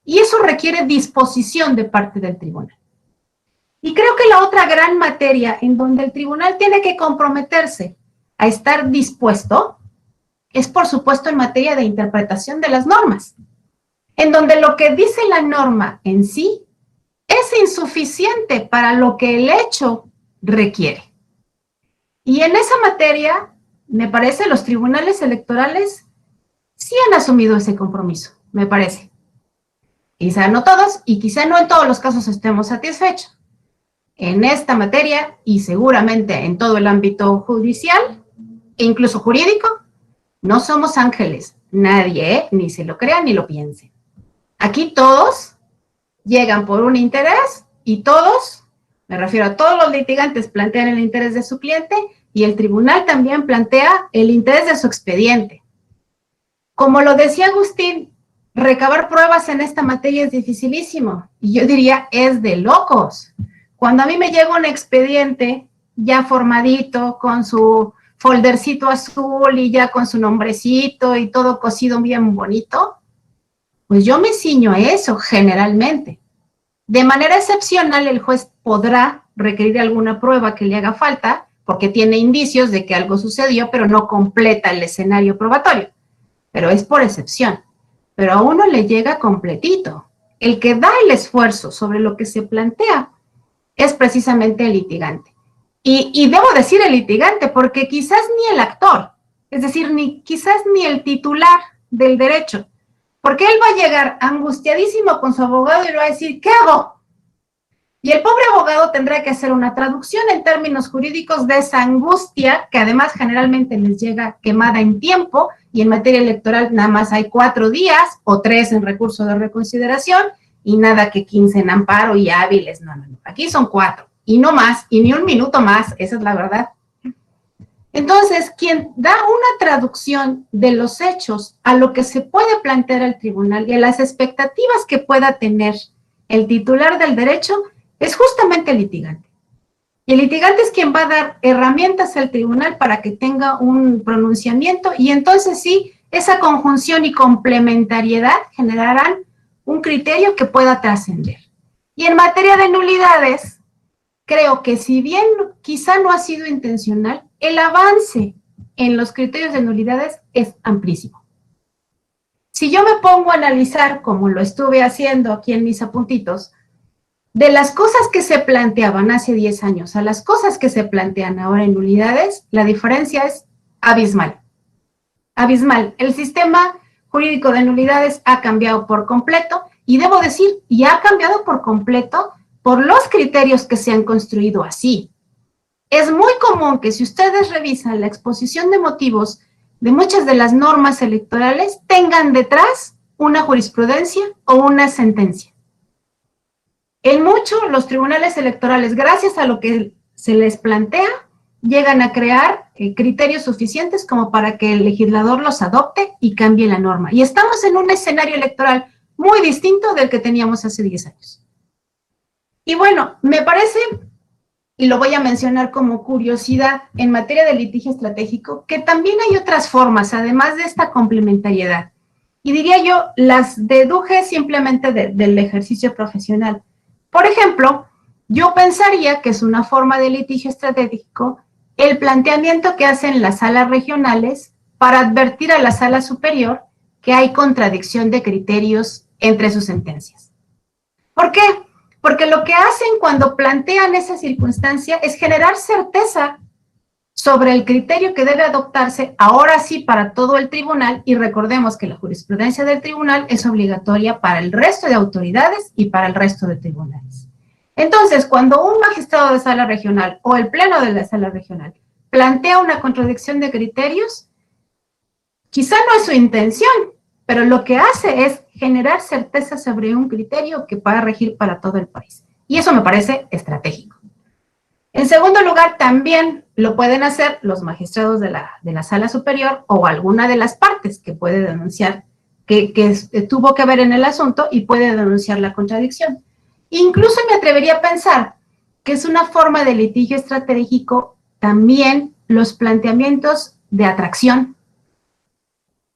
Y eso requiere disposición de parte del tribunal. Y creo que la otra gran materia en donde el tribunal tiene que comprometerse a estar dispuesto es, por supuesto, en materia de interpretación de las normas, en donde lo que dice la norma en sí es insuficiente para lo que el hecho requiere. Y en esa materia, me parece, los tribunales electorales sí han asumido ese compromiso, me parece. Quizá no todos y quizá no en todos los casos estemos satisfechos. En esta materia y seguramente en todo el ámbito judicial e incluso jurídico, no somos ángeles. Nadie, ni se lo crea ni lo piense. Aquí todos llegan por un interés y todos, me refiero a todos los litigantes, plantean el interés de su cliente y el tribunal también plantea el interés de su expediente. Como lo decía Agustín, recabar pruebas en esta materia es dificilísimo y yo diría es de locos. Cuando a mí me llega un expediente ya formadito con su foldercito azul y ya con su nombrecito y todo cosido bien bonito, pues yo me ciño a eso generalmente. De manera excepcional, el juez podrá requerir alguna prueba que le haga falta porque tiene indicios de que algo sucedió, pero no completa el escenario probatorio. Pero es por excepción. Pero a uno le llega completito. El que da el esfuerzo sobre lo que se plantea es precisamente el litigante. Y debo decir el litigante porque quizás ni el actor, es decir, quizás ni el titular del derecho, porque él va a llegar angustiadísimo con su abogado y le va a decir, ¿qué hago? Y el pobre abogado tendrá que hacer una traducción en términos jurídicos de esa angustia, que además generalmente les llega quemada en tiempo, y en materia electoral nada más hay 4 días o 3 en recurso de reconsideración, y nada que 15 en amparo y hábiles, no. Aquí son 4, y no más, y ni un minuto más, esa es la verdad. Entonces, quien da una traducción de los hechos a lo que se puede plantear al tribunal y a las expectativas que pueda tener el titular del derecho es justamente el litigante. Y el litigante es quien va a dar herramientas al tribunal para que tenga un pronunciamiento y entonces sí, esa conjunción y complementariedad generarán un criterio que pueda trascender. Y en materia de nulidades, creo que si bien quizá no ha sido intencional, el avance en los criterios de nulidades es amplísimo. Si yo me pongo a analizar, como lo estuve haciendo aquí en mis apuntitos, de las cosas que se planteaban hace 10 años a las cosas que se plantean ahora en nulidades, la diferencia es abismal. Abismal. El sistema jurídico de nulidades ha cambiado por completo y debo decir, y ha cambiado por completo por los criterios que se han construido así. Es muy común que si ustedes revisan la exposición de motivos de muchas de las normas electorales, tengan detrás una jurisprudencia o una sentencia. En mucho, los tribunales electorales, gracias a lo que se les plantea, llegan a crear criterios suficientes como para que el legislador los adopte y cambie la norma. Y estamos en un escenario electoral muy distinto del que teníamos hace 10 años. Y bueno, me parece, y lo voy a mencionar como curiosidad en materia de litigio estratégico, que también hay otras formas, además de esta complementariedad. Y diría yo, las deduje simplemente del ejercicio profesional. Por ejemplo, yo pensaría que es una forma de litigio estratégico el planteamiento que hacen las salas regionales para advertir a la sala superior que hay contradicción de criterios entre sus sentencias. ¿Por qué? Porque lo que hacen cuando plantean esa circunstancia es generar certeza sobre el criterio que debe adoptarse ahora sí para todo el tribunal, y recordemos que la jurisprudencia del tribunal es obligatoria para el resto de autoridades y para el resto de tribunales. Entonces, cuando un magistrado de sala regional o el pleno de la sala regional plantea una contradicción de criterios, quizá no es su intención, pero lo que hace es generar certeza sobre un criterio que va a regir para todo el país. Y eso me parece estratégico. En segundo lugar, también lo pueden hacer los magistrados de la sala superior o alguna de las partes que puede denunciar tuvo que ver en el asunto y puede denunciar la contradicción. Incluso me atrevería a pensar que es una forma de litigio estratégico también los planteamientos de atracción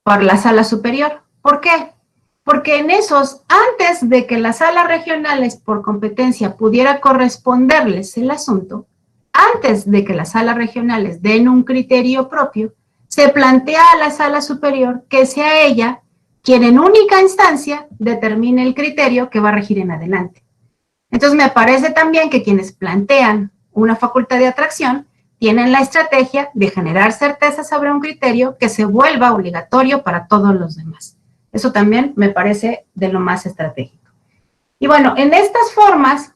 por la sala superior. ¿Por qué? Porque en esos, antes de que las salas regionales por competencia pudiera corresponderles el asunto, antes de que las salas regionales den un criterio propio, se plantea a la sala superior que sea ella quien en única instancia determine el criterio que va a regir en adelante. Entonces me parece también que quienes plantean una facultad de atracción tienen la estrategia de generar certeza sobre un criterio que se vuelva obligatorio para todos los demás. Eso también me parece de lo más estratégico. Y bueno, en estas formas,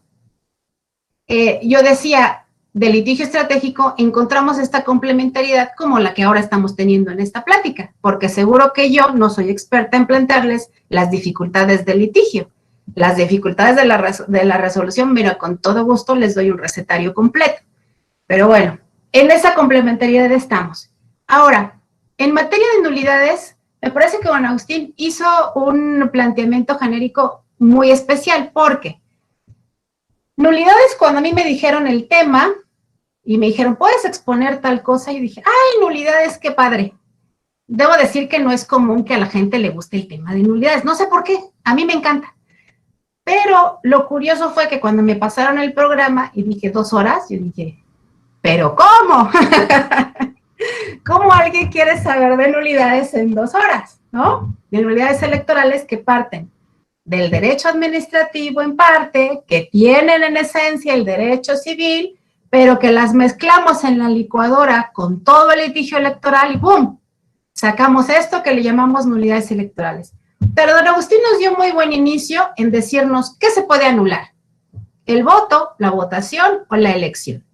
yo decía, de litigio estratégico, encontramos esta complementariedad como la que ahora estamos teniendo en esta plática, porque seguro que yo no soy experta en plantearles las dificultades del litigio, las dificultades de la resolución, mira, con todo gusto les doy un recetario completo. Pero bueno, en esa complementariedad estamos. Ahora, en materia de nulidades, me parece que Juan Agustín hizo un planteamiento genérico muy especial, porque nulidades, cuando a mí me dijeron el tema y me dijeron, ¿puedes exponer tal cosa? Y dije, ¡ay, nulidades, qué padre! Debo decir que no es común que a la gente le guste el tema de nulidades. No sé por qué, a mí me encanta. Pero lo curioso fue que cuando me pasaron el programa y dije 2 horas, yo dije, ¿pero cómo? ¿Cómo alguien quiere saber de nulidades en 2 horas? ¿No? De nulidades electorales que parten del derecho administrativo en parte, que tienen en esencia el derecho civil, pero que las mezclamos en la licuadora con todo el litigio electoral y ¡boom! Sacamos esto que le llamamos nulidades electorales. Pero don Agustín nos dio muy buen inicio en decirnos qué se puede anular: el voto, la votación o la elección.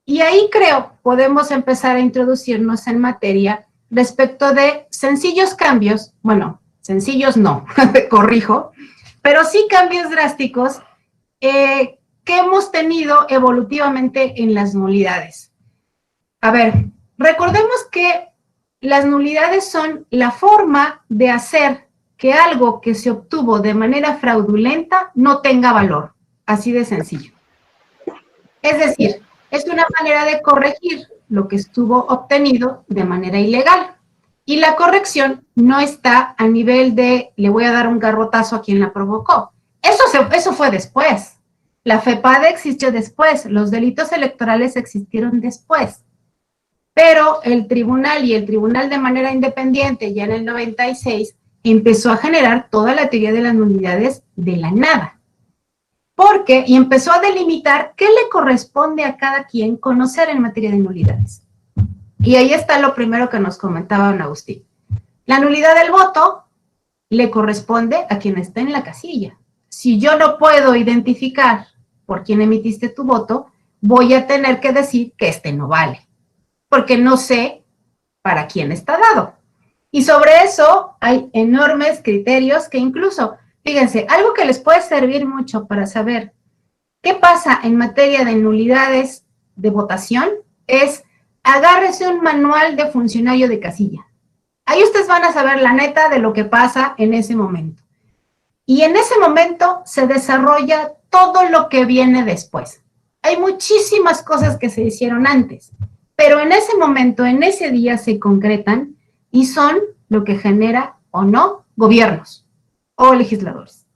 Y ahí creo podemos empezar a introducirnos en materia respecto de sencillos cambios, bueno, sencillos no, corrijo, pero sí cambios drásticos que hemos tenido evolutivamente en las nulidades. A ver, recordemos que las nulidades son la forma de hacer que algo que se obtuvo de manera fraudulenta no tenga valor, así de sencillo. Es decir, es una manera de corregir lo que estuvo obtenido de manera ilegal. Y la corrección no está a nivel de le voy a dar un garrotazo a quien la provocó. Eso fue después. La FEPADE existió después, los delitos electorales existieron después. Pero el tribunal de manera independiente, ya en el 96, empezó a generar toda la teoría de las nulidades de la nada. Y empezó a delimitar qué le corresponde a cada quien conocer en materia de nulidades. Y ahí está lo primero que nos comentaba don Agustín. La nulidad del voto le corresponde a quien está en la casilla. Si yo no puedo identificar por quién emitiste tu voto, voy a tener que decir que este no vale, porque no sé para quién está dado. Y sobre eso hay enormes criterios que incluso, fíjense, algo que les puede servir mucho para saber qué pasa en materia de nulidades de votación es agárrese un manual de funcionario de casilla. Ahí ustedes van a saber la neta de lo que pasa en ese momento. Y en ese momento se desarrolla todo lo que viene después. Hay muchísimas cosas que se hicieron antes, pero en ese momento, en ese día se concretan y son lo que genera o no gobiernos o legisladores.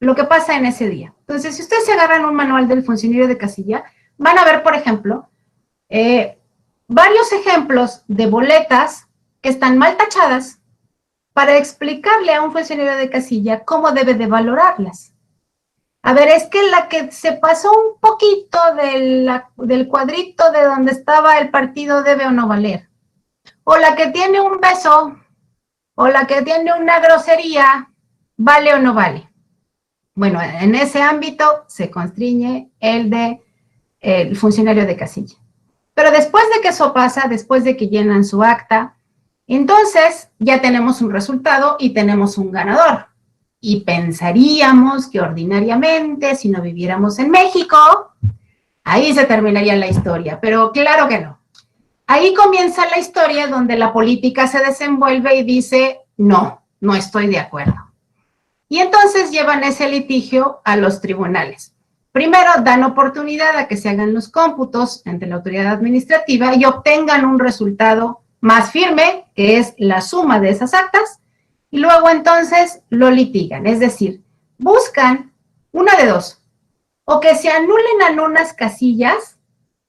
Lo que pasa en ese día. Entonces, si ustedes se agarran un manual del funcionario de casilla, van a ver, por ejemplo, varios ejemplos de boletas que están mal tachadas para explicarle a un funcionario de casilla cómo debe de valorarlas. A ver, es que la que se pasó un poquito del cuadrito de donde estaba el partido debe o no valer. O la que tiene un beso, o la que tiene una grosería, ¿vale o no vale? Bueno, en ese ámbito se constriñe el funcionario de casilla. Pero después de que eso pasa, después de que llenan su acta, entonces ya tenemos un resultado y tenemos un ganador. Y pensaríamos que ordinariamente, si no viviéramos en México, ahí se terminaría la historia, pero claro que no. Ahí comienza la historia donde la política se desenvuelve y dice, no, no estoy de acuerdo. Y entonces llevan ese litigio a los tribunales. Primero dan oportunidad a que se hagan los cómputos ante la autoridad administrativa y obtengan un resultado más firme, que es la suma de esas actas, y luego entonces lo litigan. Es decir, buscan una de dos, o que se anulen algunas casillas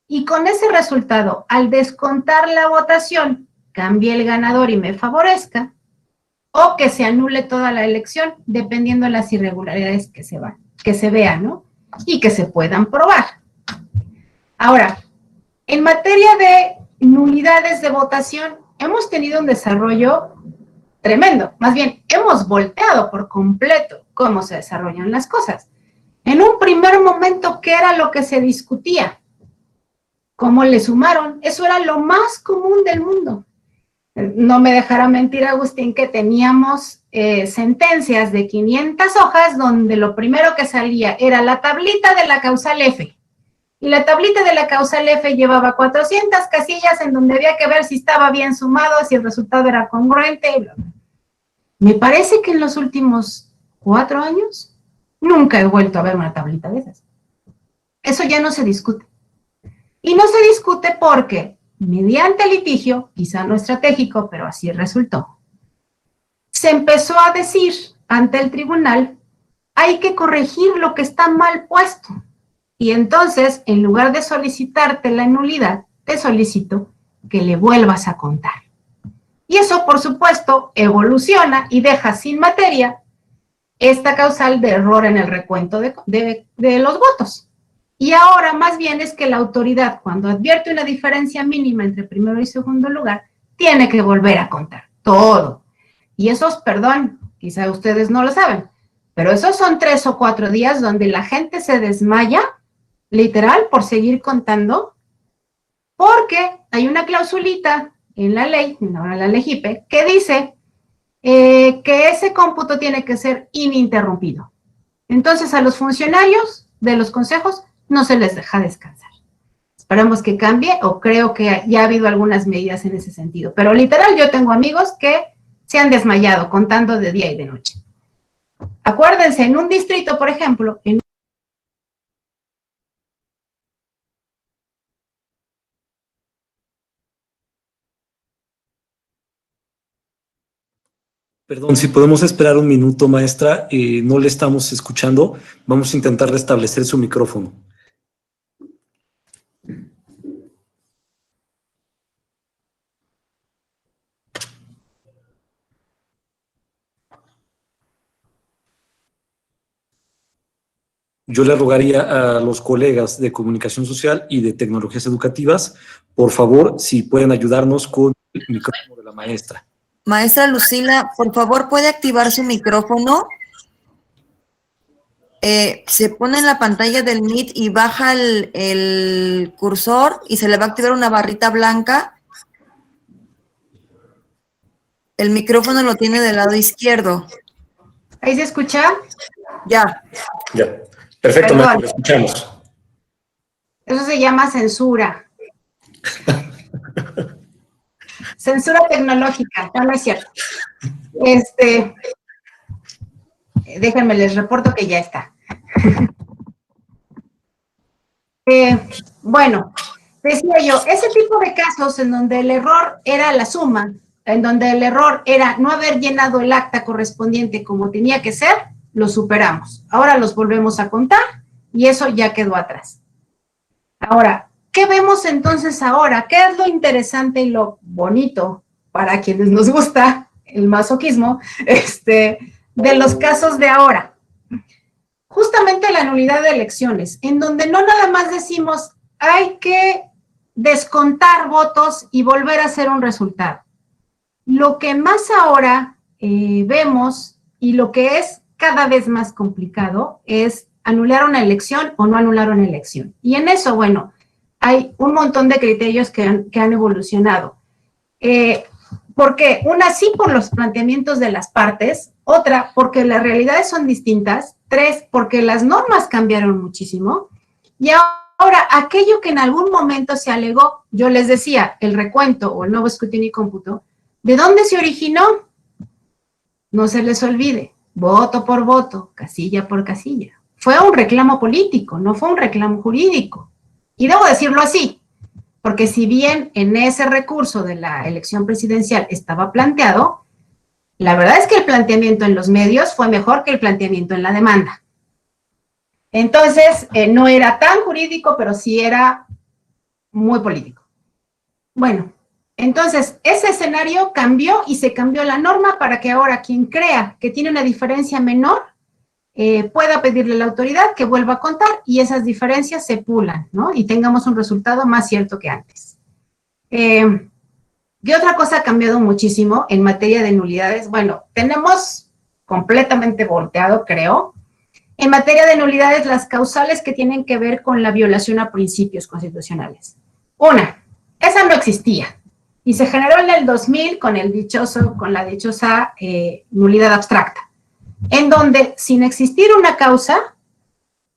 y con ese resultado, al descontar la votación, cambie el ganador y me favorezca, o que se anule toda la elección, dependiendo de las irregularidades que se vean, ¿no? Y que se puedan probar. Ahora, en materia de nulidades de votación, hemos tenido un desarrollo tremendo. Más bien, hemos volteado por completo cómo se desarrollan las cosas. En un primer momento, ¿qué era lo que se discutía? ¿Cómo le sumaron? Eso era lo más común del mundo. No me dejará mentir, Agustín, que teníamos sentencias de 500 hojas donde lo primero que salía era la tablita de la causal F. Y la tablita de la causal F llevaba 400 casillas en donde había que ver si estaba bien sumado, si el resultado era congruente. Bla, bla. Me parece que en los últimos 4 años nunca he vuelto a ver una tablita de esas. Eso ya no se discute. Y no se discute porque mediante litigio, quizá no estratégico, pero así resultó, se empezó a decir ante el tribunal, hay que corregir lo que está mal puesto. Y entonces, en lugar de solicitarte la nulidad, te solicito que le vuelvas a contar. Y eso, por supuesto, evoluciona y deja sin materia esta causal de error en el recuento de los votos. Y ahora más bien es que la autoridad, cuando advierte una diferencia mínima entre primero y segundo lugar, tiene que volver a contar todo. Y esos, perdón, quizá ustedes no lo saben, pero esos son 3 o 4 días donde la gente se desmaya, literal, por seguir contando, porque hay una clausulita en la ley, ahora la LEGIPE, que dice que ese cómputo tiene que ser ininterrumpido. Entonces, a los funcionarios de los consejos no se les deja descansar. Esperemos que cambie, o creo que ya ha habido algunas medidas en ese sentido. Pero literal, yo tengo amigos que se han desmayado contando de día y de noche. Acuérdense, en un distrito, por ejemplo, Perdón, si podemos esperar un minuto, maestra, no le estamos escuchando. Vamos a intentar restablecer su micrófono. Yo le rogaría a los colegas de comunicación social y de tecnologías educativas, por favor, si pueden ayudarnos con el micrófono de la maestra. Maestra Lucila, por favor, ¿puede activar su micrófono? Se pone en la pantalla del Meet y baja el cursor y se le va a activar una barrita blanca. El micrófono lo tiene del lado izquierdo. ¿ahí se escucha? Ya. Ya, perfecto, maestra, lo escuchamos. Eso se llama censura. Censura tecnológica, no es cierto. Déjenme, les reporto que ya está. Bueno, decía yo, ese tipo de casos en donde el error era la suma, en donde el error era no haber llenado el acta correspondiente como tenía que ser, lo superamos. Ahora los volvemos a contar y eso ya quedó atrás. Ahora, ¿qué vemos entonces ahora? ¿Qué es lo interesante y lo bonito para quienes nos gusta el masoquismo de los casos de ahora? Justamente la nulidad de elecciones, en donde no nada más decimos hay que descontar votos y volver a hacer un resultado. Lo que más ahora vemos y lo que es cada vez más complicado es anular una elección o no anular una elección. Y en eso, bueno, hay un montón de criterios que han evolucionado. Porque una sí por los planteamientos de las partes, otra porque las realidades son distintas, 3 porque las normas cambiaron muchísimo, y ahora aquello que en algún momento se alegó, yo les decía, el recuento o el nuevo escrutinio y cómputo, ¿de dónde se originó? no se les olvide, voto por voto, casilla por casilla. Fue un reclamo político, no fue un reclamo jurídico. Y debo decirlo así, porque si bien en ese recurso de la elección presidencial estaba planteado, la verdad es que el planteamiento en los medios fue mejor que el planteamiento en la demanda. Entonces, no era tan jurídico, pero sí era muy político. Bueno, entonces, ese escenario cambió y se cambió la norma para que ahora quien crea que tiene una diferencia menor pueda pedirle a la autoridad que vuelva a contar y esas diferencias se pulan, ¿no? Y tengamos un resultado más cierto que antes. ¿Qué otra cosa ha cambiado muchísimo en materia de nulidades? Bueno, tenemos completamente volteado, creo, en materia de nulidades las causales que tienen que ver con la violación a principios constitucionales. Una, esa no existía y se generó en el 2000 con la dichosa nulidad abstracta, en donde, sin existir una causa,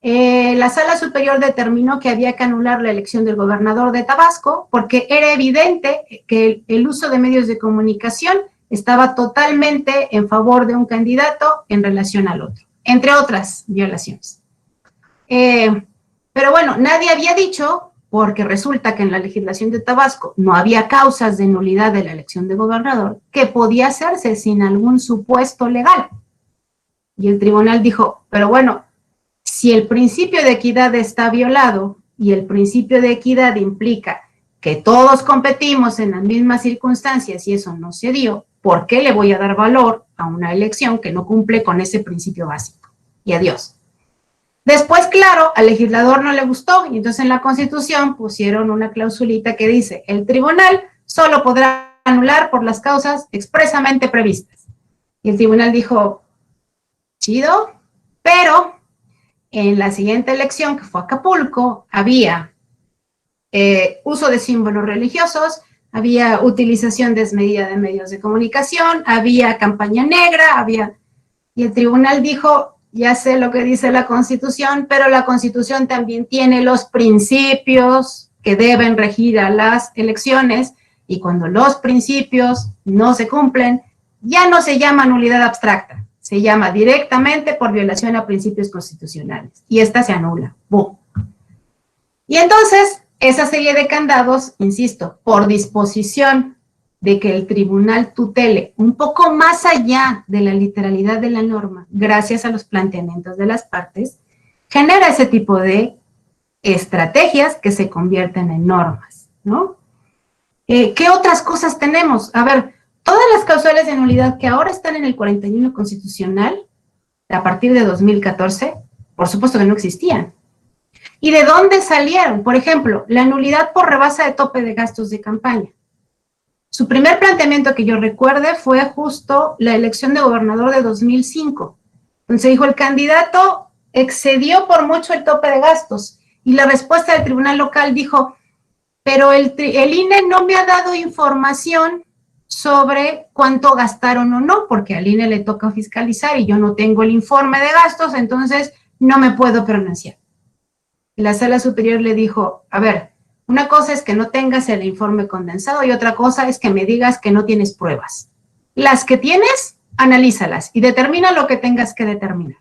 la Sala Superior determinó que había que anular la elección del gobernador de Tabasco porque era evidente que el uso de medios de comunicación estaba totalmente en favor de un candidato en relación al otro, entre otras violaciones. Pero bueno, nadie había dicho, porque resulta que en la legislación de Tabasco no había causas de nulidad de la elección de gobernador, que podía hacerse sin algún supuesto legal. Y el tribunal dijo, pero bueno, si el principio de equidad está violado y el principio de equidad implica que todos competimos en las mismas circunstancias y eso no se dio, ¿por qué le voy a dar valor a una elección que no cumple con ese principio básico? Y adiós. Después, claro, al legislador no le gustó y entonces en la Constitución pusieron una clausulita que dice, el tribunal solo podrá anular por las causas expresamente previstas. Y el tribunal dijo, chido, pero en la siguiente elección, que fue Acapulco, había uso de símbolos religiosos, había utilización desmedida de medios de comunicación, había campaña negra, y el tribunal dijo, ya sé lo que dice la Constitución, pero la Constitución también tiene los principios que deben regir a las elecciones, y cuando los principios no se cumplen, ya no se llama nulidad abstracta, se llama directamente por violación a principios constitucionales, y esta se anula. ¡Bum! Y entonces, esa serie de candados, insisto, por disposición de que el tribunal tutele un poco más allá de la literalidad de la norma, gracias a los planteamientos de las partes, genera ese tipo de estrategias que se convierten en normas, ¿no? ¿Qué otras cosas tenemos? A ver, todas las causales de nulidad que ahora están en el 41 constitucional, a partir de 2014, por supuesto que no existían. ¿Y de dónde salieron? Por ejemplo, la nulidad por rebasa de tope de gastos de campaña. Su primer planteamiento que yo recuerde fue justo la elección de gobernador de 2005. Entonces dijo, el candidato excedió por mucho el tope de gastos. Y la respuesta del tribunal local dijo, pero el INE no me ha dado información sobre cuánto gastaron o no, porque al INE le toca fiscalizar y yo no tengo el informe de gastos, entonces no me puedo pronunciar. La Sala Superior le dijo, a ver, una cosa es que no tengas el informe condensado y otra cosa es que me digas que no tienes pruebas. Las que tienes, analízalas y determina lo que tengas que determinar.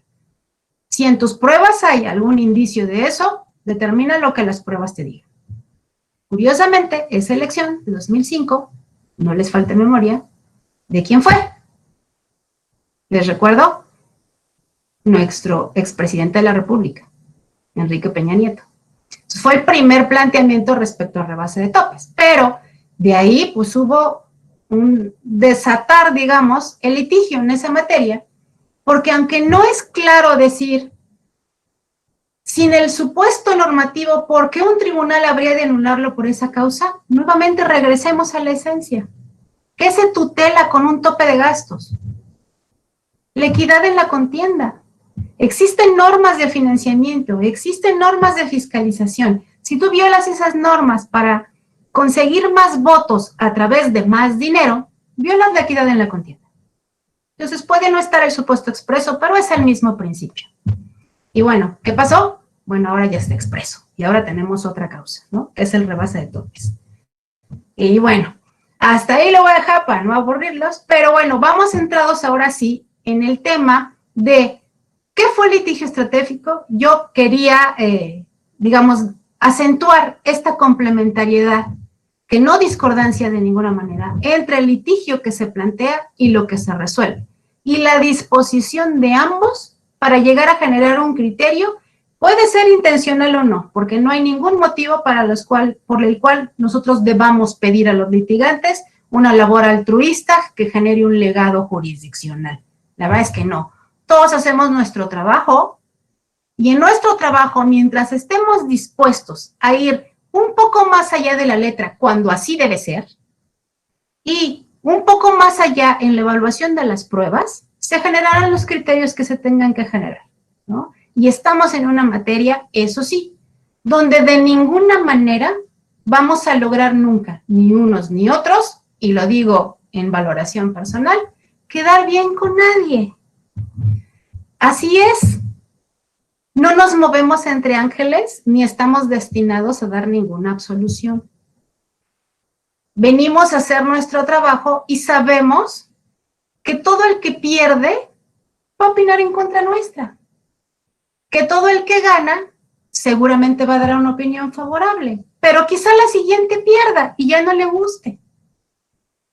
Si en tus pruebas hay algún indicio de eso, determina lo que las pruebas te digan. Curiosamente, esa elección de 2005, no les falte memoria, ¿de quién fue? Les recuerdo, nuestro expresidente de la República, Enrique Peña Nieto. Fue el primer planteamiento respecto al rebase de topes, pero de ahí pues hubo un desatar, digamos, el litigio en esa materia, porque aunque no es claro decir, sin el supuesto normativo, ¿por qué un tribunal habría de anularlo por esa causa? Nuevamente regresemos a la esencia. ¿Qué se tutela con un tope de gastos? La equidad en la contienda. Existen normas de financiamiento, existen normas de fiscalización. Si tú violas esas normas para conseguir más votos a través de más dinero, violas la equidad en la contienda. Entonces puede no estar el supuesto expreso, pero es el mismo principio. Y bueno, ¿qué pasó? Bueno, ahora ya está expreso. Y ahora tenemos otra causa, ¿no? Que es el rebase de topes. Y bueno, hasta ahí lo voy a dejar para no aburrirlos, pero bueno, vamos centrados ahora sí en el tema de qué fue el litigio estratégico, yo quería, digamos, acentuar esta complementariedad, que no discordancia de ninguna manera, entre el litigio que se plantea y lo que se resuelve, y la disposición de ambos para llegar a generar un criterio. Puede ser intencional o no, porque no hay ningún motivo por el cual nosotros debamos pedir a los litigantes una labor altruista que genere un legado jurisdiccional. La verdad es que no. Todos hacemos nuestro trabajo, y en nuestro trabajo, mientras estemos dispuestos a ir un poco más allá de la letra, cuando así debe ser, y un poco más allá en la evaluación de las pruebas, se generarán los criterios que se tengan que generar, ¿no? Y estamos en una materia, eso sí, donde de ninguna manera vamos a lograr nunca, ni unos ni otros, y lo digo en valoración personal, quedar bien con nadie. Así es. No nos movemos entre ángeles, ni estamos destinados a dar ninguna absolución. Venimos a hacer nuestro trabajo y sabemos que todo el que pierde va a opinar en contra nuestra. Que todo el que gana seguramente va a dar una opinión favorable, pero quizá la siguiente pierda y ya no le guste.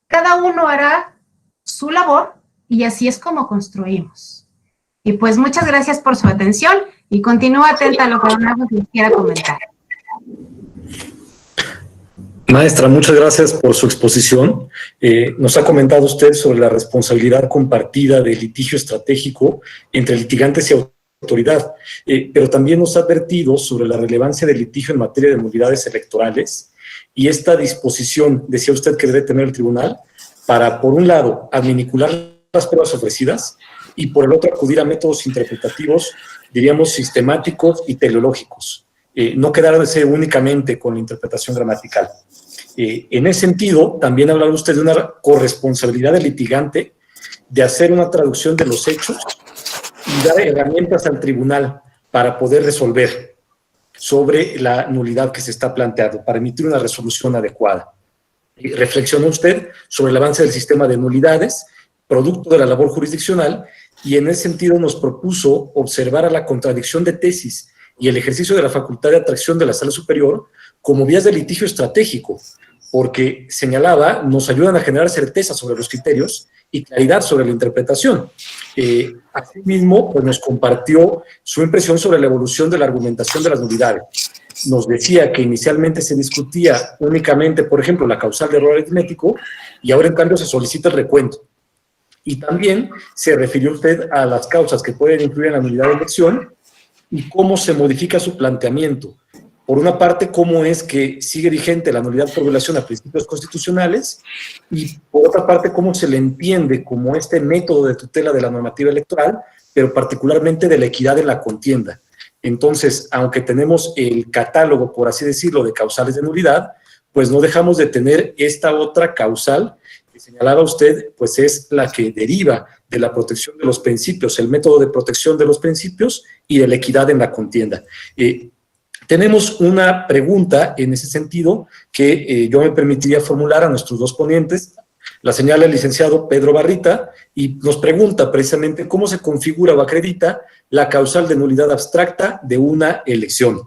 Cada uno hará su labor y así es como construimos. Y pues muchas gracias por su atención y continúo atenta a lo que don Agus les quiera comentar. Maestra, muchas gracias por su exposición. Nos ha comentado usted sobre la responsabilidad compartida del litigio estratégico entre litigantes y autoridad, pero también nos ha advertido sobre la relevancia del litigio en materia de nulidades electorales y esta disposición, decía usted, que debe tener el tribunal para, por un lado, adminicular las pruebas ofrecidas y, por el otro, acudir a métodos interpretativos, diríamos, sistemáticos y teleológicos. No quedarse únicamente con la interpretación gramatical. En ese sentido, también hablaba usted de una corresponsabilidad del litigante de hacer una traducción de los hechos y dar herramientas al tribunal para poder resolver sobre la nulidad que se está planteando, para emitir una resolución adecuada. Reflexionó usted sobre el avance del sistema de nulidades, producto de la labor jurisdiccional, y en ese sentido nos propuso observar a la contradicción de tesis y el ejercicio de la facultad de atracción de la sala superior como vías de litigio estratégico, porque señalaba, nos ayudan a generar certeza sobre los criterios y claridad sobre la interpretación. Asimismo, pues nos compartió su impresión sobre la evolución de la argumentación de las nulidades. Nos decía que inicialmente se discutía únicamente, por ejemplo, la causal de error aritmético, y ahora en cambio se solicita el recuento. Y también se refirió usted a las causas que pueden influir en la nulidad de elección y cómo se modifica su planteamiento. Por una parte, cómo es que sigue vigente la nulidad por violación a principios constitucionales, y por otra parte, cómo se le entiende como este método de tutela de la normativa electoral, pero particularmente de la equidad en la contienda. Entonces, aunque tenemos el catálogo, por así decirlo, de causales de nulidad, pues no dejamos de tener esta otra causal que señalaba usted, pues es la que deriva de la protección de los principios, el método de protección de los principios y de la equidad en la contienda. Tenemos una pregunta en ese sentido que yo me permitiría formular a nuestros dos ponentes. La señala el licenciado Pedro Barrita y nos pregunta precisamente cómo se configura o acredita la causal de nulidad abstracta de una elección.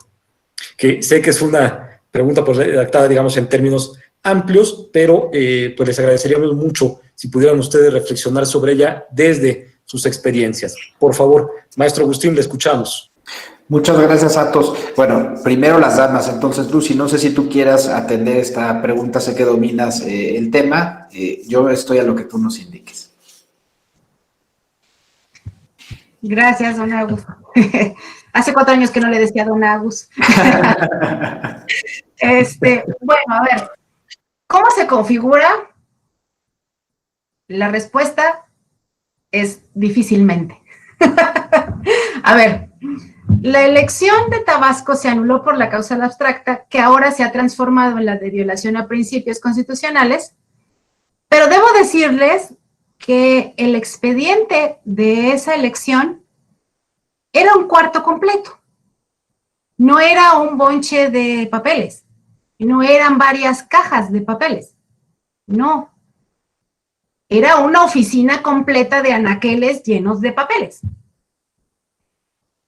Que sé que es una pregunta pues redactada, digamos, en términos amplios, pero pues les agradeceríamos mucho si pudieran ustedes reflexionar sobre ella desde sus experiencias. Por favor, maestro Agustín, le escuchamos. Muchas gracias, Atos. Bueno, primero las damas. Entonces, Lucy, no sé si tú quieras atender esta pregunta, sé que dominas el tema. Yo estoy a lo que tú nos indiques. Gracias, don Agus. Hace 4 años que no le decía a don Agus. Bueno, a ver, ¿cómo se configura? La respuesta es difícilmente. A ver, la elección de Tabasco se anuló por la causal abstracta, que ahora se ha transformado en la de violación a principios constitucionales, pero debo decirles que el expediente de esa elección era un cuarto completo. No era un bonche de papeles, no eran varias cajas de papeles, no. era una oficina completa de anaqueles llenos de papeles.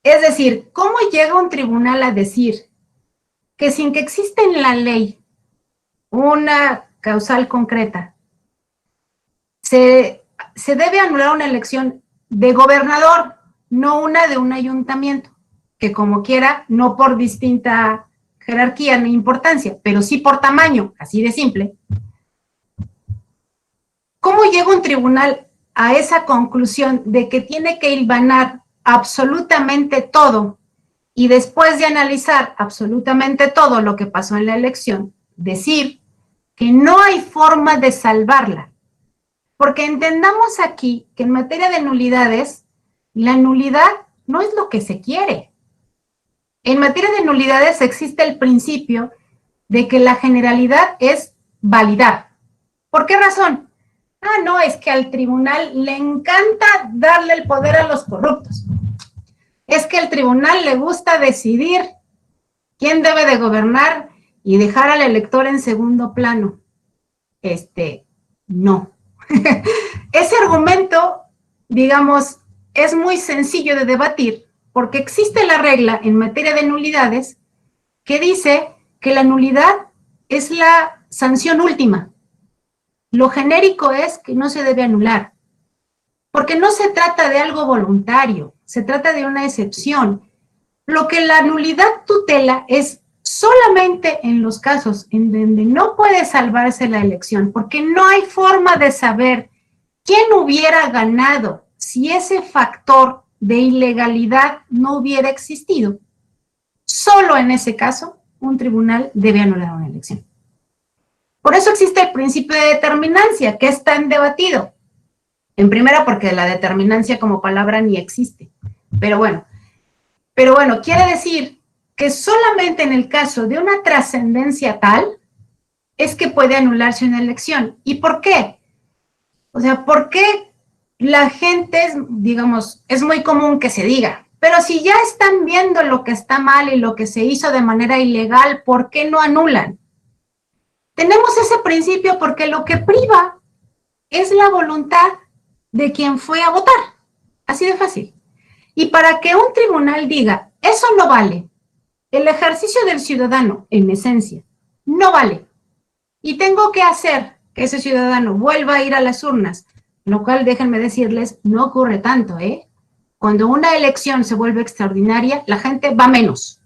Es decir, ¿cómo llega un tribunal a decir que sin que exista en la ley una causal concreta, se debe anular una elección de gobernador, no una de un ayuntamiento, que como quiera, no por distinta jerarquía ni importancia, pero sí por tamaño, así de simple? ¿Cómo llega un tribunal a esa conclusión de que tiene que hilvanar absolutamente todo y después de analizar absolutamente todo lo que pasó en la elección, decir que no hay forma de salvarla? Porque entendamos aquí que en materia de nulidades, la nulidad no es lo que se quiere. En materia de nulidades existe el principio de que la generalidad es validar. ¿Por qué razón? No, es que al tribunal le encanta darle el poder a los corruptos. Es que al tribunal le gusta decidir quién debe de gobernar y dejar al elector en segundo plano. No. Ese argumento, digamos, es muy sencillo de debatir porque existe la regla en materia de nulidades que dice que la nulidad es la sanción última. Lo genérico es que no se debe anular, porque no se trata de algo voluntario, se trata de una excepción. Lo que la nulidad tutela es solamente en los casos en donde no puede salvarse la elección, porque no hay forma de saber quién hubiera ganado si ese factor de ilegalidad no hubiera existido. Solo en ese caso, un tribunal debe anular una elección. Por eso existe el principio de determinancia, que es tan debatido. En primera, porque la determinancia como palabra ni existe. Pero bueno, quiere decir que solamente en el caso de una trascendencia tal es que puede anularse una elección. ¿Y por qué? O sea, ¿por qué la gente, digamos, es muy común que se diga, pero si ya están viendo lo que está mal y lo que se hizo de manera ilegal, ¿por qué no anulan? Tenemos ese principio porque lo que priva es la voluntad de quien fue a votar. Así de fácil. Y para que un tribunal diga, eso no vale, el ejercicio del ciudadano, en esencia, no vale, y tengo que hacer que ese ciudadano vuelva a ir a las urnas, lo cual, déjenme decirles, no ocurre tanto, ¿eh? Cuando una elección se vuelve extraordinaria, la gente va menos,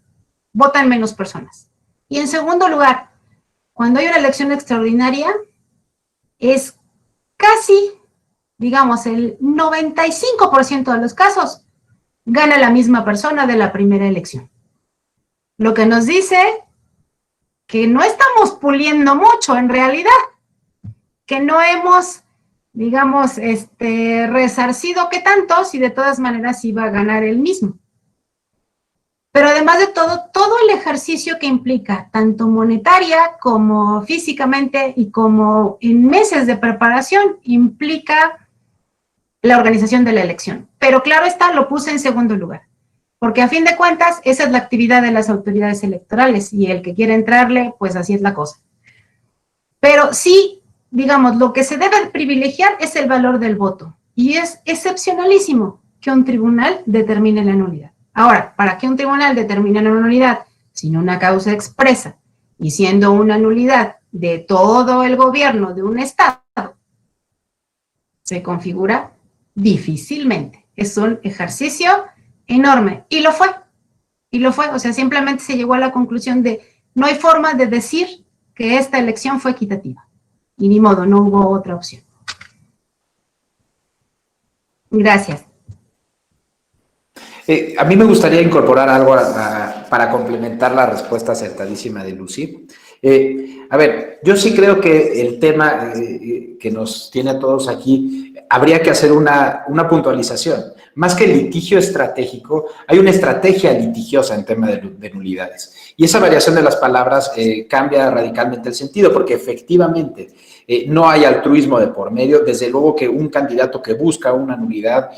votan menos personas. Y en segundo lugar, cuando hay una elección extraordinaria, es casi, digamos, el 95% de los casos, gana la misma persona de la primera elección. Lo que nos dice que no estamos puliendo mucho en realidad, que no hemos, digamos, resarcido que tanto, si de todas maneras iba a ganar el mismo. Pero además de todo el ejercicio que implica, tanto monetaria como físicamente y como en meses de preparación, implica la organización de la elección. Pero claro está, lo puse en segundo lugar, porque a fin de cuentas, esa es la actividad de las autoridades electorales y el que quiere entrarle, pues así es la cosa. Pero sí, digamos, lo que se debe privilegiar es el valor del voto y es excepcionalísimo que un tribunal determine la nulidad. Ahora, para que un tribunal determine la nulidad sin una causa expresa y siendo una nulidad de todo el gobierno de un estado, se configura difícilmente. Es un ejercicio enorme. Y lo fue. O sea, simplemente se llegó a la conclusión de no hay forma de decir que esta elección fue equitativa. Y ni modo, no hubo otra opción. Gracias. A mí me gustaría incorporar algo para complementar la respuesta acertadísima de Lucy. A ver, yo sí creo que el tema que nos tiene a todos aquí, habría que hacer una puntualización. Más que el litigio estratégico, hay una estrategia litigiosa en tema de nulidades. Y esa variación de las palabras cambia radicalmente el sentido, porque efectivamente no hay altruismo de por medio. Desde luego que un candidato que busca una nulidad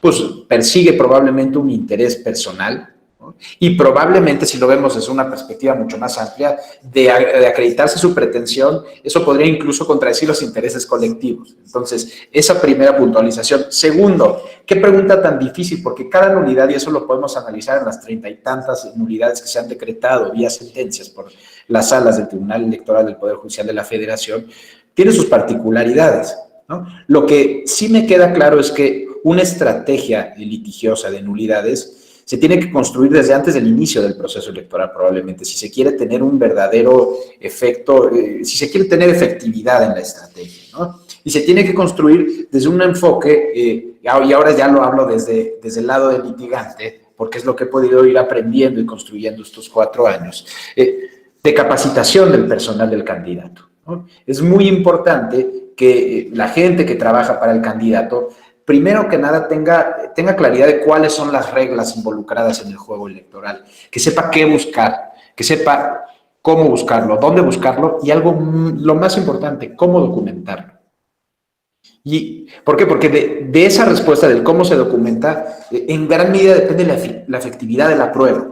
pues persigue probablemente un interés personal, ¿no? Y probablemente, si lo vemos desde una perspectiva mucho más amplia, de acreditarse su pretensión, eso podría incluso contradecir los intereses colectivos. Entonces, esa primera puntualización. Segundo, ¿qué pregunta tan difícil? Porque cada nulidad, y eso lo podemos analizar en las 30 y tantas nulidades que se han decretado vía sentencias por las salas del Tribunal Electoral del Poder Judicial de la Federación, tiene sus particularidades, ¿no? Lo que sí me queda claro es que una estrategia litigiosa de nulidades se tiene que construir desde antes del inicio del proceso electoral, probablemente, si se quiere tener un verdadero efecto, si se quiere tener efectividad en la estrategia, ¿no? Y se tiene que construir desde un enfoque, y ahora ya lo hablo desde el lado del litigante, porque es lo que he podido ir aprendiendo y construyendo estos 4 años, de capacitación del personal del candidato, ¿no? Es muy importante que la gente que trabaja para el candidato, primero que nada, tenga claridad de cuáles son las reglas involucradas en el juego electoral, que sepa qué buscar, que sepa cómo buscarlo, dónde buscarlo y lo más importante, cómo documentarlo. ¿Y por qué? Porque de esa respuesta del cómo se documenta, en gran medida depende la efectividad de la prueba.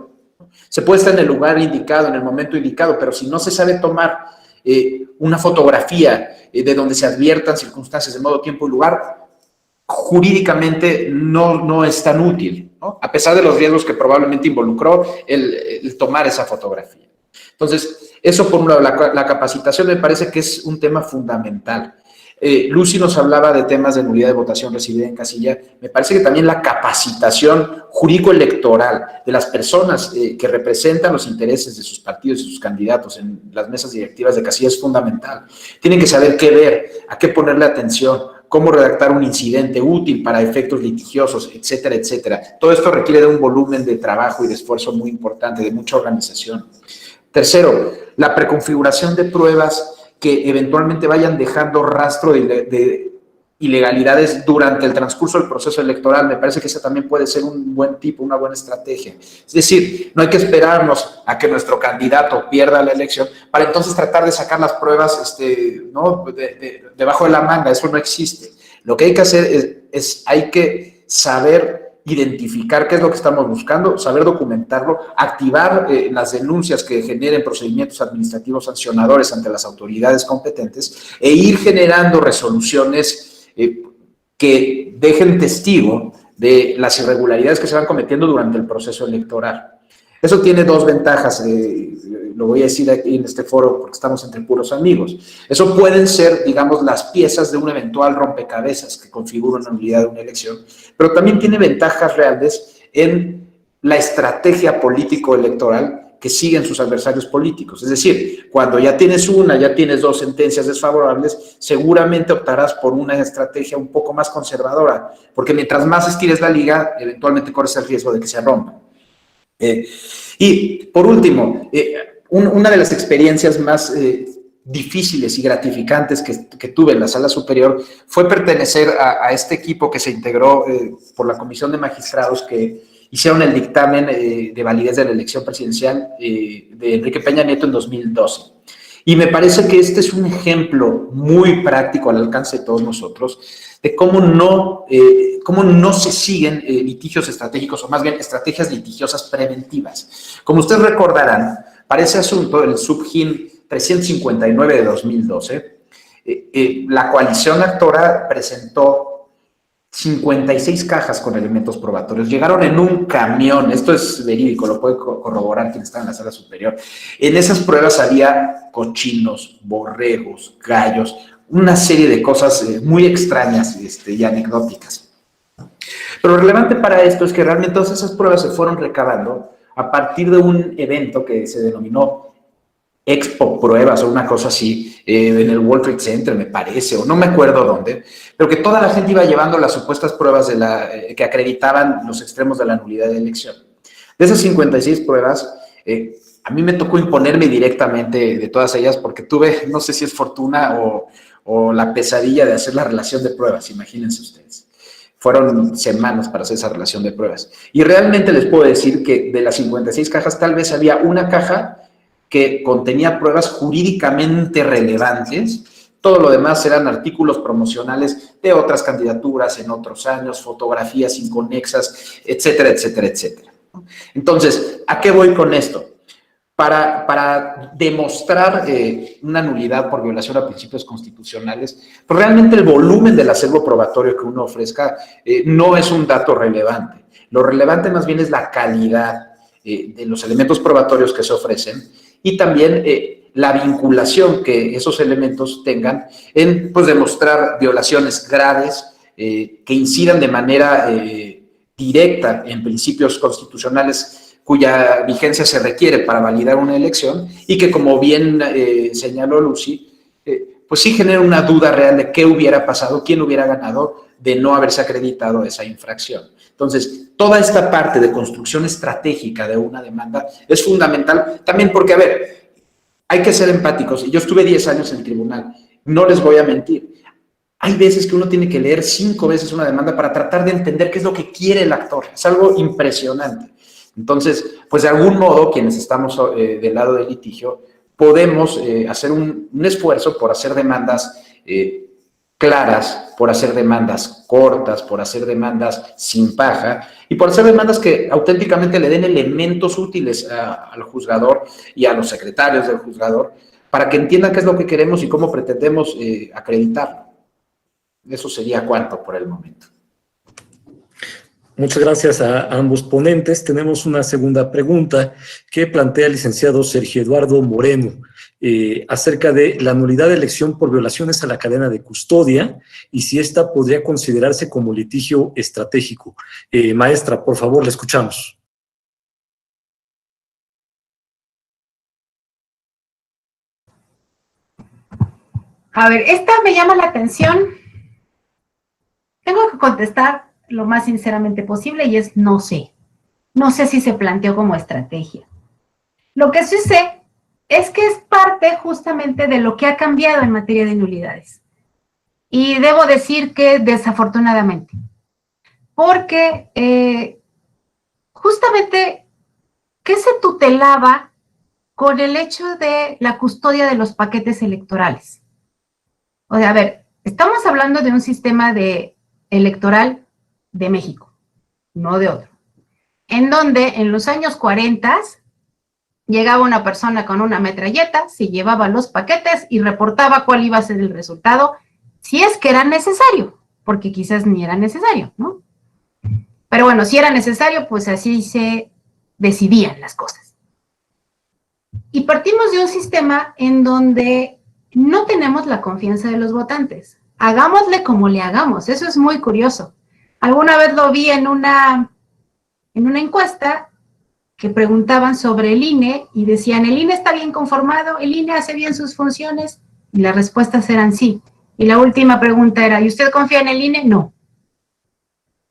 Se puede estar en el lugar indicado, en el momento indicado, pero si no se sabe tomar una fotografía de donde se adviertan circunstancias de modo, tiempo y lugar, jurídicamente no es tan útil, ¿no? A pesar de los riesgos que probablemente involucró el tomar esa fotografía. Entonces, eso por un lado, la capacitación me parece que es un tema fundamental. Lucy nos hablaba de temas de nulidad de votación recibida en casilla. Me parece que también la capacitación jurídico-electoral de las personas que representan los intereses de sus partidos y sus candidatos en las mesas directivas de casilla es fundamental. Tienen que saber qué ver, a qué ponerle atención, cómo redactar un incidente útil para efectos litigiosos, etcétera, etcétera. Todo esto requiere de un volumen de trabajo y de esfuerzo muy importante, de mucha organización. Tercero, la preconfiguración de pruebas que eventualmente vayan dejando rastro de ilegalidades durante el transcurso del proceso electoral. Me parece que esa también puede ser un buen tipo, una buena estrategia. Es decir, no hay que esperarnos a que nuestro candidato pierda la elección para entonces tratar de sacar las pruebas ¿no? debajo de la manga. Eso no existe. Lo que hay que hacer hay que saber identificar qué es lo que estamos buscando, saber documentarlo, activar las denuncias que generen procedimientos administrativos sancionadores ante las autoridades competentes e ir generando resoluciones que dejen testigo de las irregularidades que se van cometiendo durante el proceso electoral. Eso tiene 2 ventajas, lo voy a decir aquí en este foro porque estamos entre puros amigos. Eso pueden ser, digamos, las piezas de un eventual rompecabezas que configura una nulidad de una elección, pero también tiene ventajas reales en la estrategia político-electoral que siguen sus adversarios políticos. Es decir, cuando ya tienes 2 sentencias desfavorables, seguramente optarás por una estrategia un poco más conservadora, porque mientras más estires la liga, eventualmente corres el riesgo de que se rompa. Y por último, una de las experiencias más difíciles y gratificantes que tuve en la sala superior fue pertenecer a este equipo que se integró por la Comisión de Magistrados que hicieron el dictamen de validez de la elección presidencial de Enrique Peña Nieto en 2012. Y me parece que este es un ejemplo muy práctico al alcance de todos nosotros de cómo no se siguen litigios estratégicos, o más bien estrategias litigiosas preventivas. Como ustedes recordarán, para ese asunto, el Subgin 359 de 2012, la coalición actora presentó 56 cajas con elementos probatorios. Llegaron en un camión, esto es verídico, lo puede corroborar quien está en la sala superior. En esas pruebas había cochinos, borregos, gallos, una serie de cosas muy extrañas y anecdóticas. Pero lo relevante para esto es que realmente todas esas pruebas se fueron recabando a partir de un evento que se denominó Expo Pruebas o una cosa así, en el World Trade Center, me parece, o no me acuerdo dónde, pero que toda la gente iba llevando las supuestas pruebas que acreditaban los extremos de la nulidad de elección. De esas 56 pruebas, a mí me tocó imponerme directamente de todas ellas porque tuve, no sé si es fortuna o la pesadilla de hacer la relación de pruebas, imagínense ustedes. Fueron semanas para hacer esa relación de pruebas. Y realmente les puedo decir que de las 56 cajas, tal vez había una caja que contenía pruebas jurídicamente relevantes. Todo lo demás eran artículos promocionales de otras candidaturas en otros años, fotografías inconexas, etcétera, etcétera, etcétera. Entonces, ¿a qué voy con esto? Para demostrar una nulidad por violación a principios constitucionales, pues realmente el volumen del acervo probatorio que uno ofrezca no es un dato relevante. Lo relevante más bien es la calidad de los elementos probatorios que se ofrecen y también la vinculación que esos elementos tengan en pues, demostrar violaciones graves que incidan de manera directa en principios constitucionales cuya vigencia se requiere para validar una elección y que, como bien señaló Lucy, pues sí genera una duda real de qué hubiera pasado, quién hubiera ganado de no haberse acreditado esa infracción. Entonces, toda esta parte de construcción estratégica de una demanda es fundamental también porque, a ver, hay que ser empáticos. Yo estuve 10 años en el tribunal, no les voy a mentir. Hay veces que uno tiene que leer 5 veces una demanda para tratar de entender qué es lo que quiere el actor. Es algo impresionante. Entonces, pues de algún modo, quienes estamos del lado del litigio, podemos hacer un esfuerzo por hacer demandas claras, por hacer demandas cortas, por hacer demandas sin paja y por hacer demandas que auténticamente le den elementos útiles al juzgador y a los secretarios del juzgador para que entiendan qué es lo que queremos y cómo pretendemos acreditarlo. Eso sería cuanto por el momento. Muchas gracias a ambos ponentes. Tenemos una segunda pregunta que plantea el licenciado Sergio Eduardo Moreno acerca de la nulidad de elección por violaciones a la cadena de custodia y si esta podría considerarse como litigio estratégico. Maestra, por favor, la escuchamos. A ver, esta me llama la atención. Tengo que contestar lo más sinceramente posible y es no sé. No sé si se planteó como estrategia. Lo que sí sé es que es parte justamente de lo que ha cambiado en materia de nulidades. Y debo decir que desafortunadamente. Porque justamente, ¿qué se tutelaba con el hecho de la custodia de los paquetes electorales? O sea, a ver, estamos hablando de un sistema electoral de México, no de otro, en donde en los años 40 llegaba una persona con una metralleta, se llevaba los paquetes y reportaba cuál iba a ser el resultado, si es que era necesario, porque quizás ni era necesario, ¿no? Pero bueno, si era necesario, pues así se decidían las cosas. Y partimos de un sistema en donde no tenemos la confianza de los votantes. Hagámosle como le hagamos, eso es muy curioso. Alguna vez lo vi en una encuesta que preguntaban sobre el INE y decían, ¿el INE está bien conformado? ¿El INE hace bien sus funciones? Y las respuestas eran sí. Y la última pregunta era, ¿y usted confía en el INE? No.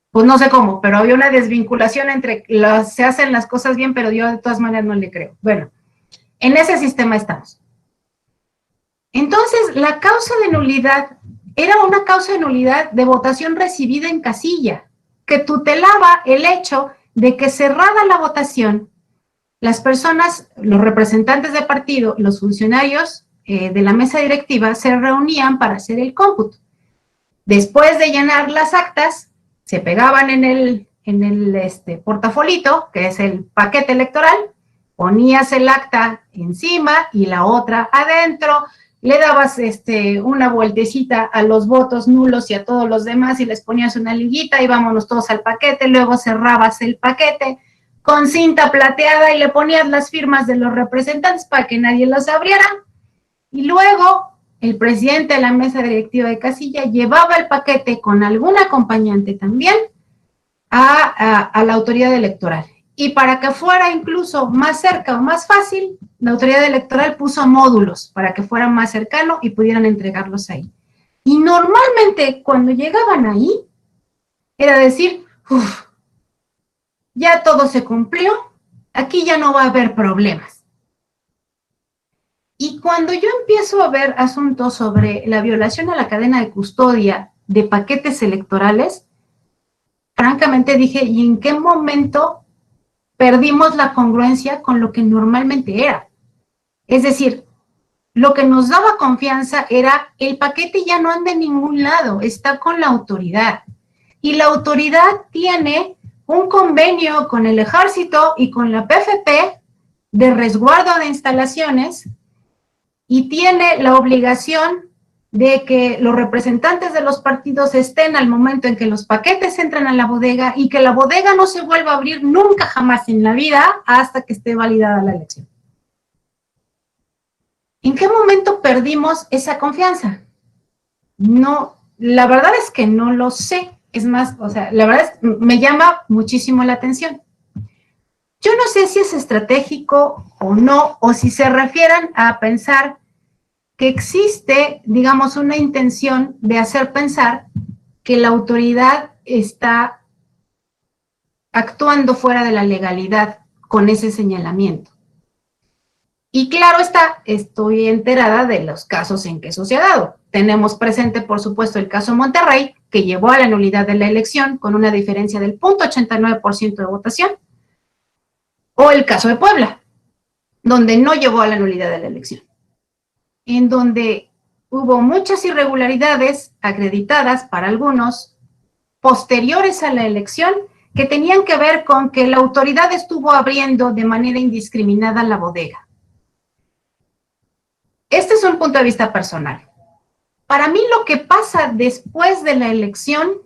Pues no sé cómo, pero había una desvinculación entre se hacen las cosas bien, pero yo de todas maneras no le creo. Bueno, en ese sistema estamos. Entonces, la causa de nulidad era una causa de nulidad de votación recibida en casilla, que tutelaba el hecho de que cerrada la votación, las personas, los representantes de partido, los funcionarios de la mesa directiva se reunían para hacer el cómputo. Después de llenar las actas, se pegaban en el portafolito, que es el paquete electoral, ponías el acta encima y la otra adentro, le dabas una vueltecita a los votos nulos y a todos los demás y les ponías una liguita y vámonos todos al paquete, luego cerrabas el paquete con cinta plateada y le ponías las firmas de los representantes para que nadie los abriera y luego el presidente de la mesa directiva de casilla llevaba el paquete con algún acompañante también a la autoridad electoral. Y para que fuera incluso más cerca o más fácil, la autoridad electoral puso módulos para que fuera más cercano y pudieran entregarlos ahí. Y normalmente cuando llegaban ahí, era decir, ya todo se cumplió, aquí ya no va a haber problemas. Y cuando yo empiezo a ver asuntos sobre la violación a la cadena de custodia de paquetes electorales, francamente dije, ¿y en qué momento perdimos la congruencia con lo que normalmente era? Es decir, lo que nos daba confianza era el paquete ya no anda en ningún lado, está con la autoridad. Y la autoridad tiene un convenio con el Ejército y con la PFP de resguardo de instalaciones y tiene la obligación de que los representantes de los partidos estén al momento en que los paquetes entran a la bodega y que la bodega no se vuelva a abrir nunca jamás en la vida hasta que esté validada la elección. ¿En qué momento perdimos esa confianza? No, la verdad es que no lo sé. Es más, o sea, la verdad es que me llama muchísimo la atención. Yo no sé si es estratégico o no, o si se refieran a pensar que existe, digamos, una intención de hacer pensar que la autoridad está actuando fuera de la legalidad con ese señalamiento. Y claro está, estoy enterada de los casos en que eso se ha dado. Tenemos presente, por supuesto, el caso Monterrey, que llevó a la nulidad de la elección con una diferencia del 0.89% de votación, o el caso de Puebla, donde no llevó a la nulidad de la elección, en donde hubo muchas irregularidades acreditadas para algunos posteriores a la elección que tenían que ver con que la autoridad estuvo abriendo de manera indiscriminada la bodega. Este es un punto de vista personal. Para mí lo que pasa después de la elección,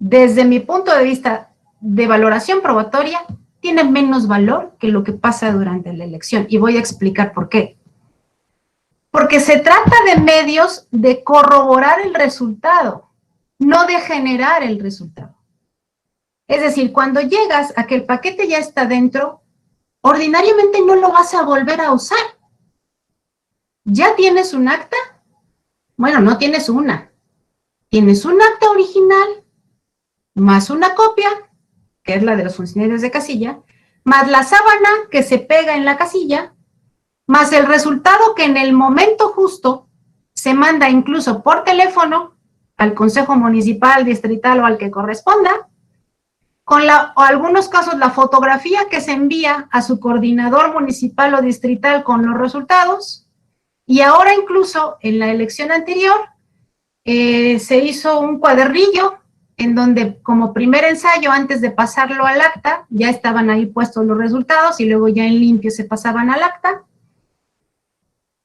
desde mi punto de vista de valoración probatoria, tiene menos valor que lo que pasa durante la elección. Y voy a explicar por qué. Porque se trata de medios de corroborar el resultado, no de generar el resultado. Es decir, cuando llegas a que el paquete ya está dentro, ordinariamente no lo vas a volver a usar. ¿Ya tienes un acta? Bueno, no tienes una. Tienes un acta original, más una copia, que es la de los funcionarios de casilla, más la sábana que se pega en la casilla, más el resultado que en el momento justo se manda incluso por teléfono al Consejo Municipal, Distrital o al que corresponda, con o algunos casos la fotografía que se envía a su coordinador municipal o distrital con los resultados, y ahora incluso en la elección anterior se hizo un cuadernillo en donde como primer ensayo, antes de pasarlo al acta, ya estaban ahí puestos los resultados y luego ya en limpio se pasaban al acta.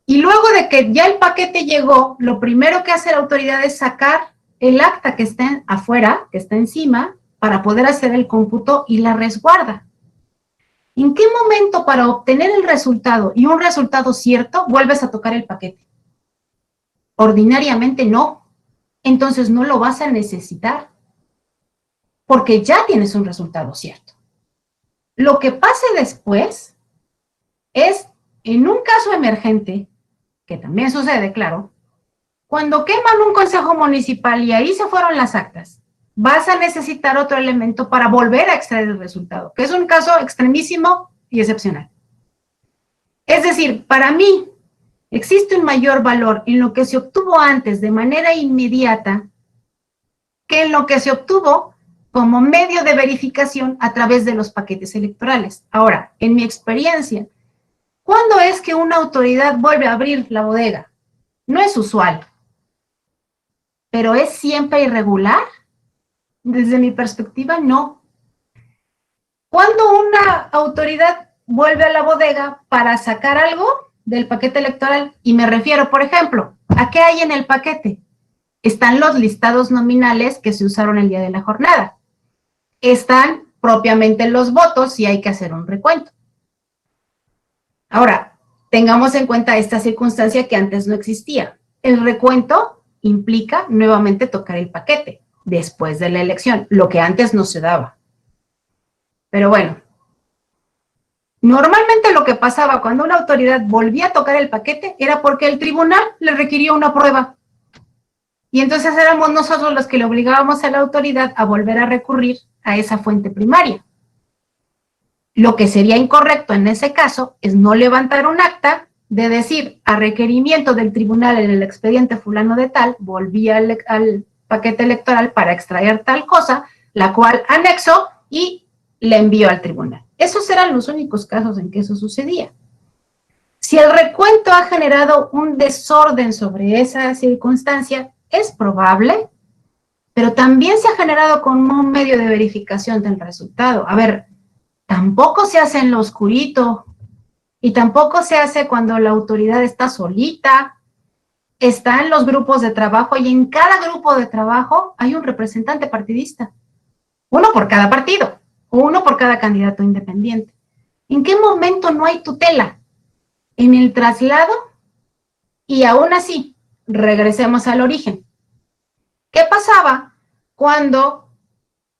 Y luego de que ya el paquete llegó, lo primero que hace la autoridad es sacar el acta que está afuera, que está encima, para poder hacer el cómputo y la resguarda. ¿En qué momento para obtener el resultado y un resultado cierto vuelves a tocar el paquete? Ordinariamente no. Entonces no lo vas a necesitar porque ya tienes un resultado cierto. Lo que pase después es, en un caso emergente, que también sucede, claro, cuando queman un consejo municipal y ahí se fueron las actas, vas a necesitar otro elemento para volver a extraer el resultado, que es un caso extremísimo y excepcional. Es decir, para mí, existe un mayor valor en lo que se obtuvo antes de manera inmediata que en lo que se obtuvo como medio de verificación a través de los paquetes electorales. Ahora, en mi experiencia, ¿cuándo es que una autoridad vuelve a abrir la bodega? No es usual, pero ¿es siempre irregular? Desde mi perspectiva, no. ¿Cuándo una autoridad vuelve a la bodega para sacar algo del paquete electoral? Y me refiero, por ejemplo, ¿a qué hay en el paquete? Están los listados nominales que se usaron el día de la jornada. Están propiamente los votos si hay que hacer un recuento. Ahora, tengamos en cuenta esta circunstancia que antes no existía. El recuento implica nuevamente tocar el paquete después de la elección, lo que antes no se daba. Pero bueno, normalmente lo que pasaba cuando una autoridad volvía a tocar el paquete era porque el tribunal le requirió una prueba. Y entonces éramos nosotros los que le obligábamos a la autoridad a volver a recurrir a esa fuente primaria. Lo que sería incorrecto en ese caso es no levantar un acta de decir, a requerimiento del tribunal en el expediente fulano de tal, volvía al paquete electoral para extraer tal cosa, la cual anexó y le envió al tribunal. Esos eran los únicos casos en que eso sucedía. Si el recuento ha generado un desorden sobre esa circunstancia, es probable pero también se ha generado como un medio de verificación del resultado. A ver, tampoco se hace en lo oscurito y tampoco se hace cuando la autoridad está solita, está en los grupos de trabajo y en cada grupo de trabajo hay un representante partidista, uno por cada partido o uno por cada candidato independiente. ¿En qué momento no hay tutela? En el traslado. Y aún así, regresemos al origen. ¿Qué pasaba cuando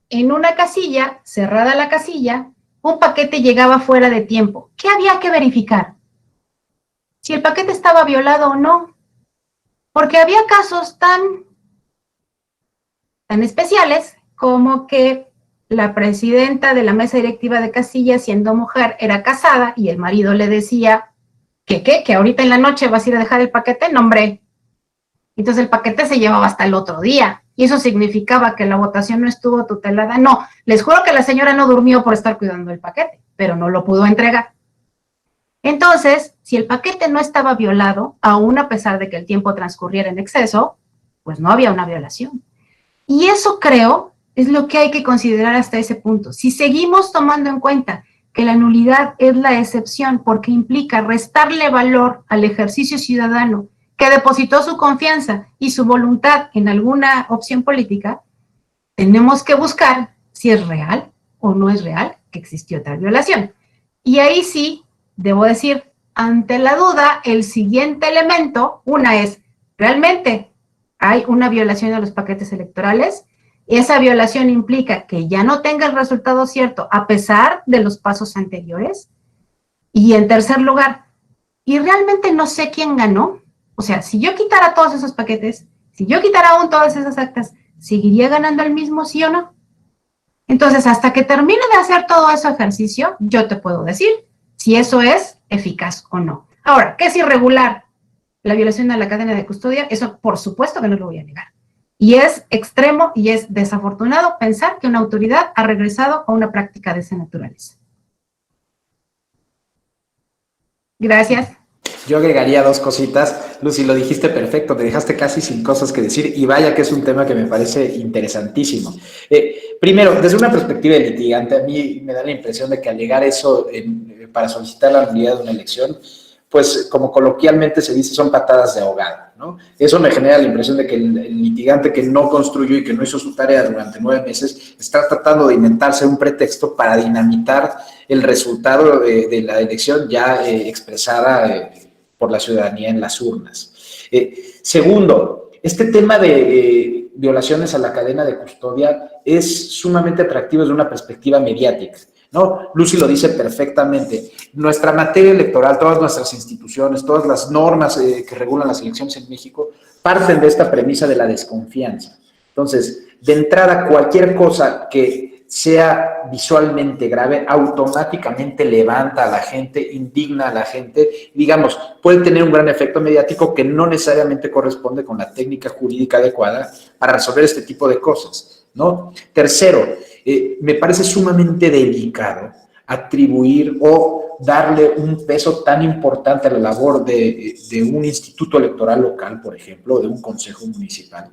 en una casilla, cerrada la casilla, un paquete llegaba fuera de tiempo? ¿Qué había que verificar? Si el paquete estaba violado o no. Porque había casos tan especiales como que la presidenta de la mesa directiva de casilla, siendo mujer, era casada y el marido le decía que ahorita en la noche vas a ir a dejar el paquete. No, hombre. Entonces el paquete se llevaba hasta el otro día y eso significaba que la votación no estuvo tutelada. No, les juro que la señora no durmió por estar cuidando el paquete, pero no lo pudo entregar. Entonces, si el paquete no estaba violado, aún a pesar de que el tiempo transcurriera en exceso, pues no había una violación. Y eso, creo, es lo que hay que considerar hasta ese punto. Si seguimos tomando en cuenta que la nulidad es la excepción porque implica restarle valor al ejercicio ciudadano que depositó su confianza y su voluntad en alguna opción política, tenemos que buscar si es real o no es real que existió tal violación. Y ahí sí, debo decir, ante la duda, el siguiente elemento, una es, ¿realmente hay una violación de los paquetes electorales? Esa violación implica que ya no tenga el resultado cierto a pesar de los pasos anteriores. Y en tercer lugar, ¿y realmente no sé quién ganó? O sea, si yo quitara todos esos paquetes, si yo quitara aún todas esas actas, ¿seguiría ganando el mismo, sí o no? Entonces, hasta que termine de hacer todo ese ejercicio, yo te puedo decir si eso es eficaz o no. Ahora, ¿qué es irregular? La violación de la cadena de custodia, eso por supuesto que no lo voy a negar. Y es extremo y es desafortunado pensar que una autoridad ha regresado a una práctica de esa naturaleza. Gracias. Yo agregaría dos cositas. Lucy, lo dijiste perfecto, te dejaste casi sin cosas que decir y vaya que es un tema que me parece interesantísimo. Primero, desde una perspectiva de litigante, a mí me da la impresión de que alegar eso para solicitar la nulidad de una elección, pues como coloquialmente se dice, son patadas de ahogado, ¿no? Eso me genera la impresión de que el litigante que no construyó y que no hizo su tarea durante 9 meses está tratando de inventarse un pretexto para dinamitar el resultado de la elección ya expresada por la ciudadanía en las urnas. Segundo, este tema de violaciones a la cadena de custodia es sumamente atractivo desde una perspectiva mediática, ¿no? Lucy lo dice perfectamente. Nuestra materia electoral, todas nuestras instituciones, todas las normas que regulan las elecciones en México parten de esta premisa de la desconfianza. Entonces, de entrada, cualquier cosa que sea visualmente grave, automáticamente levanta a la gente, indigna a la gente, digamos, puede tener un gran efecto mediático que no necesariamente corresponde con la técnica jurídica adecuada para resolver este tipo de cosas, ¿no? Tercero, me parece sumamente delicado atribuir o darle un peso tan importante a la labor de un instituto electoral local, por ejemplo, o de un consejo municipal.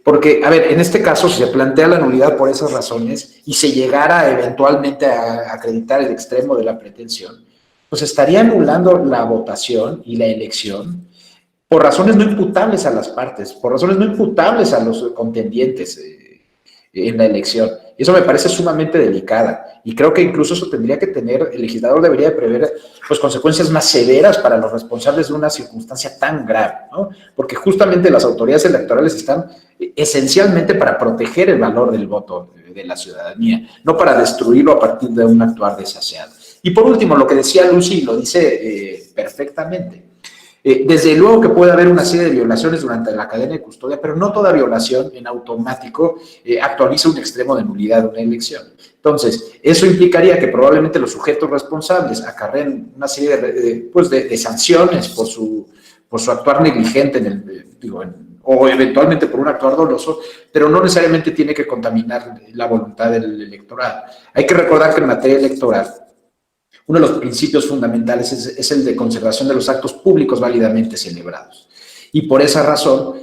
Porque, a ver, en este caso, si se plantea la nulidad por esas razones y se llegara eventualmente a acreditar el extremo de la pretensión, pues estaría anulando la votación y la elección por razones no imputables a las partes, por razones no imputables a los contendientes en la elección. Eso me parece sumamente delicada y creo que incluso eso tendría que tener, el legislador debería de prever pues, consecuencias más severas para los responsables de una circunstancia tan grave, ¿no? Porque justamente las autoridades electorales están esencialmente para proteger el valor del voto de la ciudadanía, no para destruirlo a partir de un actuar desaseado. Y por último, lo que decía Lucy, lo dice perfectamente. Desde luego que puede haber una serie de violaciones durante la cadena de custodia, pero no toda violación en automático actualiza un extremo de nulidad de una elección. Entonces, eso implicaría que probablemente los sujetos responsables acarreen una serie de sanciones por su actuar negligente o eventualmente por un actuar doloso, pero no necesariamente tiene que contaminar la voluntad del electorado. Hay que recordar que en materia electoral, uno de los principios fundamentales es el de conservación de los actos públicos válidamente celebrados. Y por esa razón,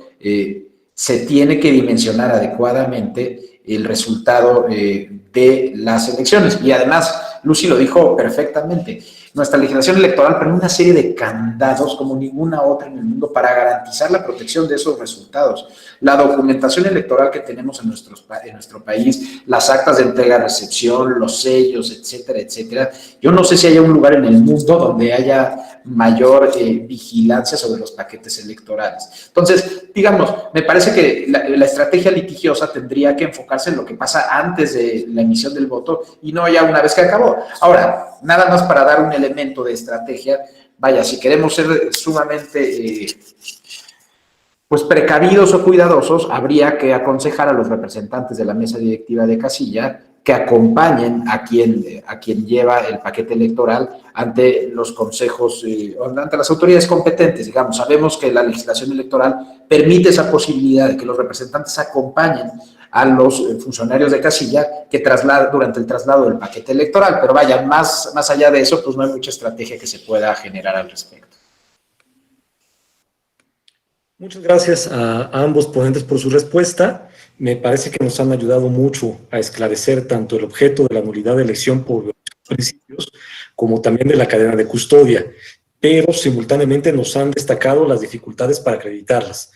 se tiene que dimensionar adecuadamente el resultado de las elecciones. Y además, Lucy lo dijo perfectamente, nuestra legislación electoral permite una serie de candados como ninguna otra en el mundo para garantizar la protección de esos resultados. La documentación electoral que tenemos en nuestro país, las actas de entrega-recepción, los sellos, etcétera, etcétera. Yo no sé si haya un lugar en el mundo donde haya mayor vigilancia sobre los paquetes electorales. Entonces, digamos, me parece que la estrategia litigiosa tendría que enfocarse en lo que pasa antes de la emisión del voto y no ya una vez que acabó. Ahora, nada más para dar un elemento de estrategia, vaya, si queremos ser sumamente pues precavidos o cuidadosos, habría que aconsejar a los representantes de la mesa directiva de casilla que acompañen a quien lleva el paquete electoral ante los consejos, ante las autoridades competentes. Digamos, sabemos que la legislación electoral permite esa posibilidad de que los representantes acompañen a los funcionarios de casilla que durante el traslado del paquete electoral, pero vaya, más allá de eso, pues no hay mucha estrategia que se pueda generar al respecto. Muchas gracias a ambos ponentes por su respuesta. Me parece que nos han ayudado mucho a esclarecer tanto el objeto de la nulidad de elección por principios como también de la cadena de custodia, pero simultáneamente nos han destacado las dificultades para acreditarlas.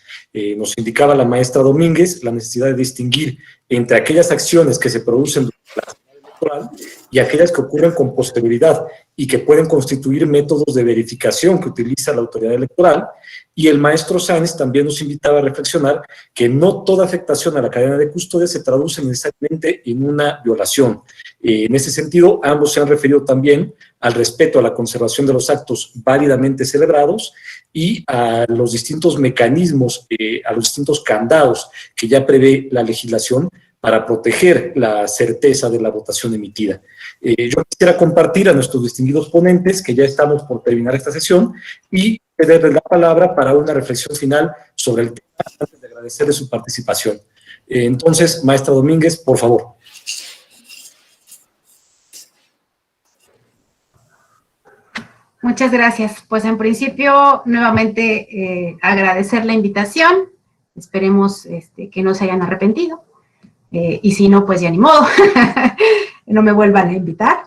Nos indicaba la maestra Domínguez la necesidad de distinguir entre aquellas acciones que se producen durante la jornada electoral y aquellas que ocurren con posterioridad y que pueden constituir métodos de verificación que utiliza la autoridad electoral. Y el maestro Sáenz también nos invitaba a reflexionar que no toda afectación a la cadena de custodia se traduce necesariamente en una violación. En ese sentido, ambos se han referido también al respeto a la conservación de los actos válidamente celebrados y a los distintos mecanismos, a los distintos candados que ya prevé la legislación para proteger la certeza de la votación emitida. Yo quisiera compartir a nuestros distinguidos ponentes que ya estamos por terminar esta sesión y cederles la palabra para una reflexión final sobre el tema antes de agradecerles su participación. Entonces, maestra Domínguez, por favor. Muchas gracias. Pues en principio, nuevamente agradecer la invitación. Esperemos que no se hayan arrepentido. Y si no, pues ya ni modo. No me vuelvan a invitar.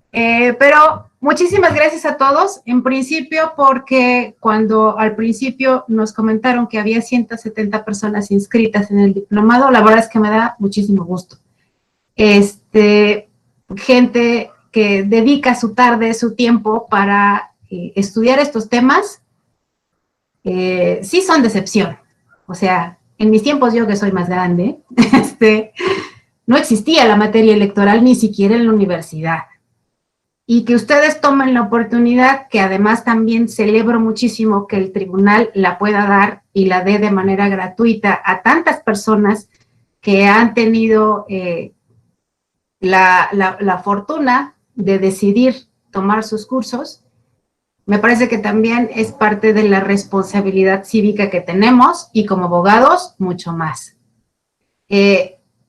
Pero muchísimas gracias a todos. En principio, porque cuando al principio nos comentaron que había 170 personas inscritas en el diplomado, la verdad es que me da muchísimo gusto. Gente que dedica su tarde, su tiempo para estudiar estos temas, sí son de excepción. O sea, en mis tiempos, yo que soy más grande, no existía la materia electoral ni siquiera en la universidad. Y que ustedes tomen la oportunidad, que además también celebro muchísimo que el tribunal la pueda dar y la dé de manera gratuita a tantas personas que han tenido la fortuna de decidir tomar sus cursos. Me parece que también es parte de la responsabilidad cívica que tenemos y como abogados, mucho más.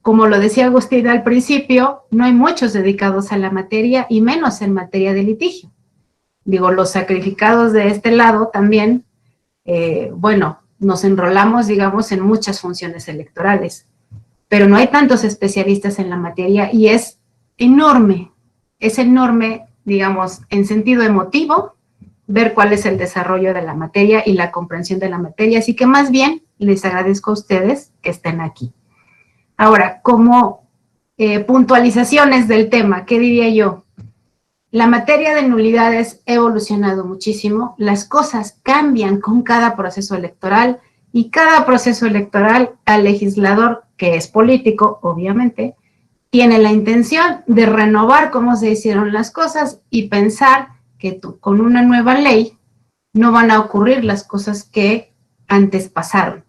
Como lo decía Agustín al principio, no hay muchos dedicados a la materia y menos en materia de litigio. Digo, los sacrificados de este lado también, bueno, nos enrolamos, digamos, en muchas funciones electorales, pero no hay tantos especialistas en la materia y es enorme, digamos, en sentido emotivo, ver cuál es el desarrollo de la materia y la comprensión de la materia. Así que más bien les agradezco a ustedes que estén aquí. Ahora, como puntualizaciones del tema, ¿qué diría yo? La materia de nulidades ha evolucionado muchísimo, las cosas cambian con cada proceso electoral y cada proceso electoral al legislador, que es político, obviamente, tiene la intención de renovar cómo se hicieron las cosas y pensar que con una nueva ley no van a ocurrir las cosas que antes pasaron.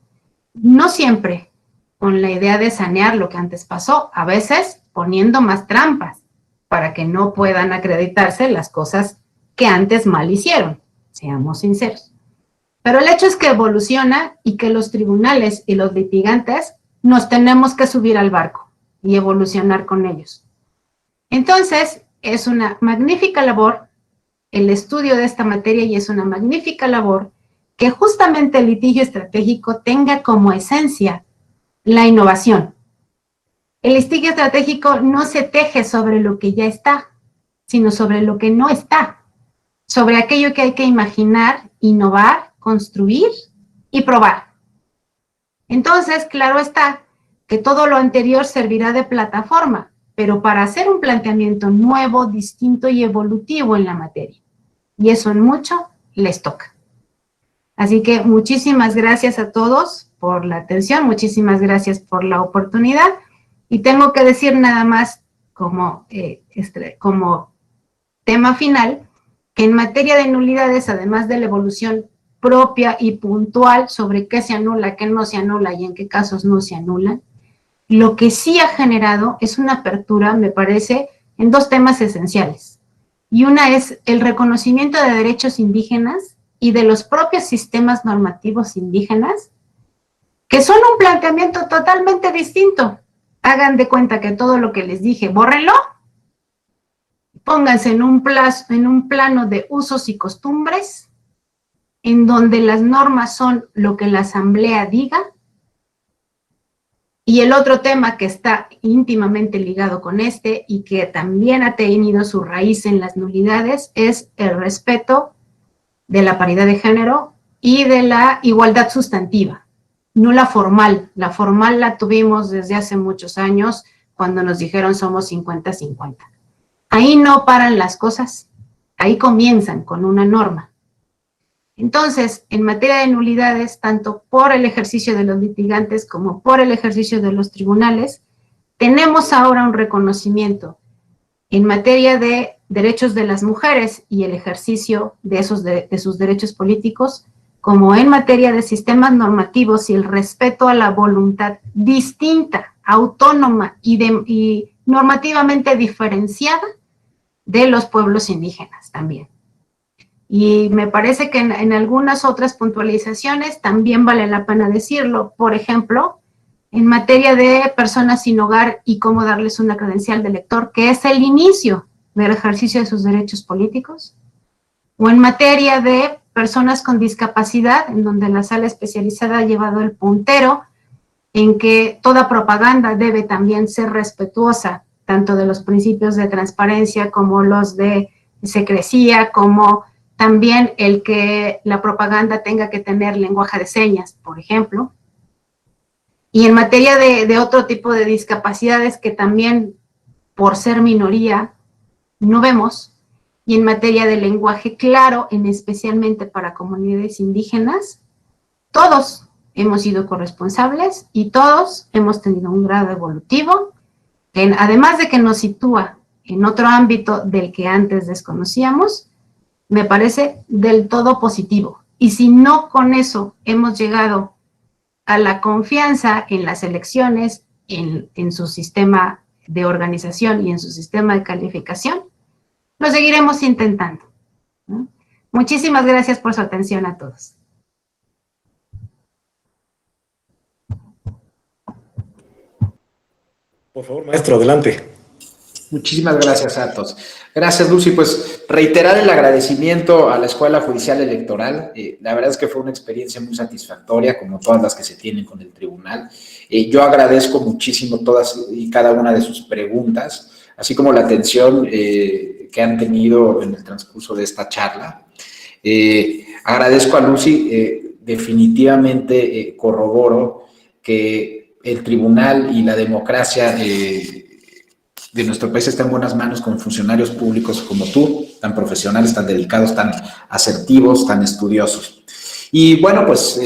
No siempre con la idea de sanear lo que antes pasó, a veces poniendo más trampas para que no puedan acreditarse las cosas que antes mal hicieron, seamos sinceros. Pero el hecho es que evoluciona y que los tribunales y los litigantes nos tenemos que subir al barco y evolucionar con ellos. Entonces, es una magnífica labor el estudio de esta materia y es una magnífica labor que justamente el litigio estratégico tenga como esencia la innovación. El litigio estratégico no se teje sobre lo que ya está, sino sobre lo que no está, sobre aquello que hay que imaginar, innovar, construir y probar. Entonces, claro está que todo lo anterior servirá de plataforma, pero para hacer un planteamiento nuevo, distinto y evolutivo en la materia. Y eso en mucho les toca. Así que muchísimas gracias a todos por la atención, muchísimas gracias por la oportunidad. Y tengo que decir nada más como tema final, que en materia de nulidades, además de la evolución propia y puntual sobre qué se anula, qué no se anula y en qué casos no se anulan, lo que sí ha generado es una apertura, me parece, en dos temas esenciales. Y una es el reconocimiento de derechos indígenas y de los propios sistemas normativos indígenas, que son un planteamiento totalmente distinto. Hagan de cuenta que todo lo que les dije, bórrenlo, pónganse en un plano de usos y costumbres, en donde las normas son lo que la asamblea diga, y el otro tema que está íntimamente ligado con este y que también ha tenido su raíz en las nulidades es el respeto de la paridad de género y de la igualdad sustantiva, no la formal. La formal la tuvimos desde hace muchos años cuando nos dijeron somos 50-50. Ahí no paran las cosas, ahí comienzan con una norma. Entonces, en materia de nulidades, tanto por el ejercicio de los litigantes como por el ejercicio de los tribunales, tenemos ahora un reconocimiento en materia de derechos de las mujeres y el ejercicio de sus derechos políticos, como en materia de sistemas normativos y el respeto a la voluntad distinta, autónoma y normativamente diferenciada de los pueblos indígenas también. Y me parece que en algunas otras puntualizaciones también vale la pena decirlo. Por ejemplo, en materia de personas sin hogar y cómo darles una credencial de elector, que es el inicio del ejercicio de sus derechos políticos. O en materia de personas con discapacidad, en donde la sala especializada ha llevado el puntero, en que toda propaganda debe también ser respetuosa, tanto de los principios de transparencia como los de secrecía, como también el que la propaganda tenga que tener lenguaje de señas, por ejemplo. Y en materia de otro tipo de discapacidades que también, por ser minoría, no vemos, y en materia de lenguaje claro, especialmente para comunidades indígenas, todos hemos sido corresponsables y todos hemos tenido un grado evolutivo, que además de que nos sitúa en otro ámbito del que antes desconocíamos, me parece del todo positivo. Y si no con eso hemos llegado a la confianza en las elecciones, en su sistema de organización y en su sistema de calificación, lo seguiremos intentando, ¿no? Muchísimas gracias por su atención a todos. Por favor, maestro, adelante. Muchísimas gracias, Athos. Gracias, Lucy. Pues reiterar el agradecimiento a la Escuela Judicial Electoral. La verdad es que fue una experiencia muy satisfactoria, como todas las que se tienen con el tribunal. Yo agradezco muchísimo todas y cada una de sus preguntas, así como la atención que han tenido en el transcurso de esta charla. Agradezco a Lucy, definitivamente corroboro que el tribunal y la democracia de nuestro país está en buenas manos con funcionarios públicos como tú, tan profesionales, tan dedicados, tan asertivos, tan estudiosos. Y bueno, pues